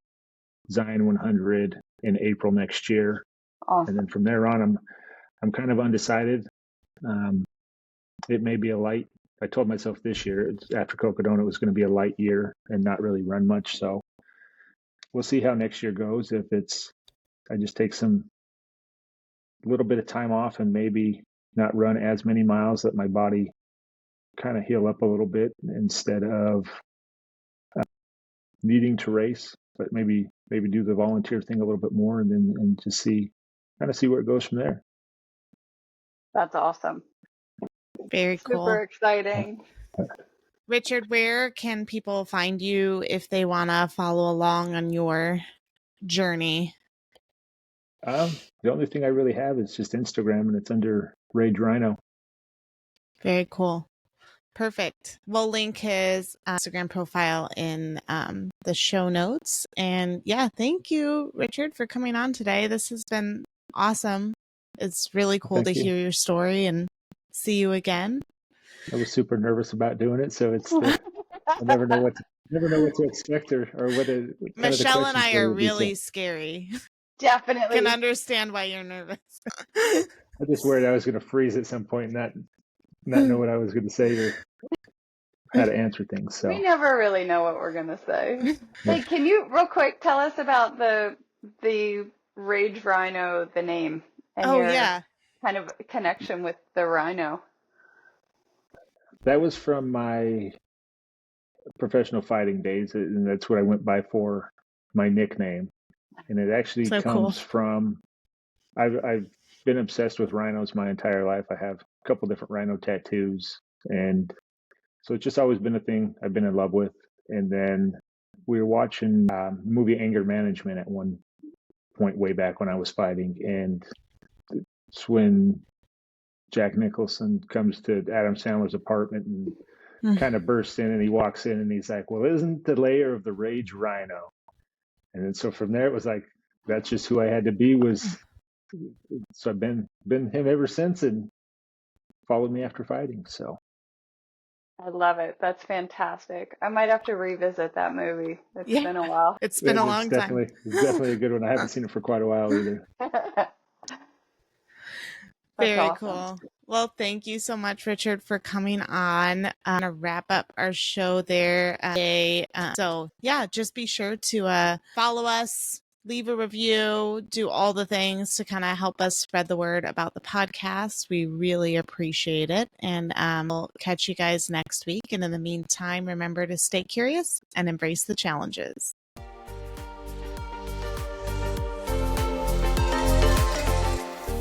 Zion 100 in April next year. Awesome. And then from there on, I'm kind of undecided. It may be a light. I told myself this year, after Cocodona, it was going to be a light year and not really run much. So we'll see how next year goes. If I just take a little bit of time off and maybe not run as many miles, let my body kind of heal up a little bit instead of needing to race, but maybe do the volunteer thing a little bit more, and just see where it goes from there. That's awesome. Very cool. Super exciting. Richard, where can people find you if they want to follow along on your journey? The only thing I really have is just Instagram, and it's under Rage Rhino. Very cool. Perfect. We'll link his Instagram profile in the show notes. And yeah, thank you, Richard, for coming on today. This has been awesome. It's really cool to hear your story and see you again. I was super nervous about doing it, so it's I never know what to expect or what Michelle and I are really scary. Definitely. Can understand why you're nervous. I just worried I was going to freeze at some point and not know what I was going to say. how to answer things. So We never really know what we're gonna say. Hey, can you real quick tell us about the Rage Rhino, the name, and Oh, your yeah. kind of connection with the rhino? that was from my professional fighting days, and that's what I went by for my nickname. And it actually So cool. comes from I've been obsessed with rhinos my entire life. I have a couple different rhino tattoos, and so it's just always been a thing I've been in love with. And then we were watching movie Anger Management at one point way back when I was fighting, and it's when Jack Nicholson comes to Adam Sandler's apartment and kind of bursts in, and he walks in and he's like, "Well, isn't the layer of the Rage Rhino?" And then so from there it was like that's just who I had to be. So I've been him ever since, and followed me after fighting. So I love it. That's fantastic. I might have to revisit that movie. It's Yeah. been a while. It's been a long it's time. definitely a good one. I haven't seen it for quite a while either. Very awesome. cool. Well, thank you so much, Richard, for coming on. I'm going to wrap up our show there today. So, yeah, just be sure to follow us, leave a review, do all the things to kind of help us spread the word about the podcast. We really appreciate it. And we'll catch you guys next week. And in the meantime, remember to stay curious and embrace the challenges.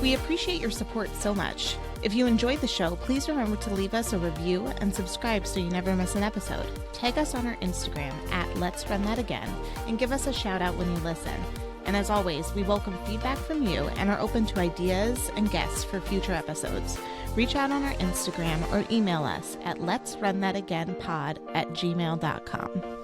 We appreciate your support so much. If you enjoyed the show, please remember to leave us a review and subscribe so you never miss an episode. Tag us on our Instagram at Let's Run That Again and give us a shout out when you listen. And as always, we welcome feedback from you and are open to ideas and guests for future episodes. Reach out on our Instagram or email us at letsrunthatagainpod@gmail.com.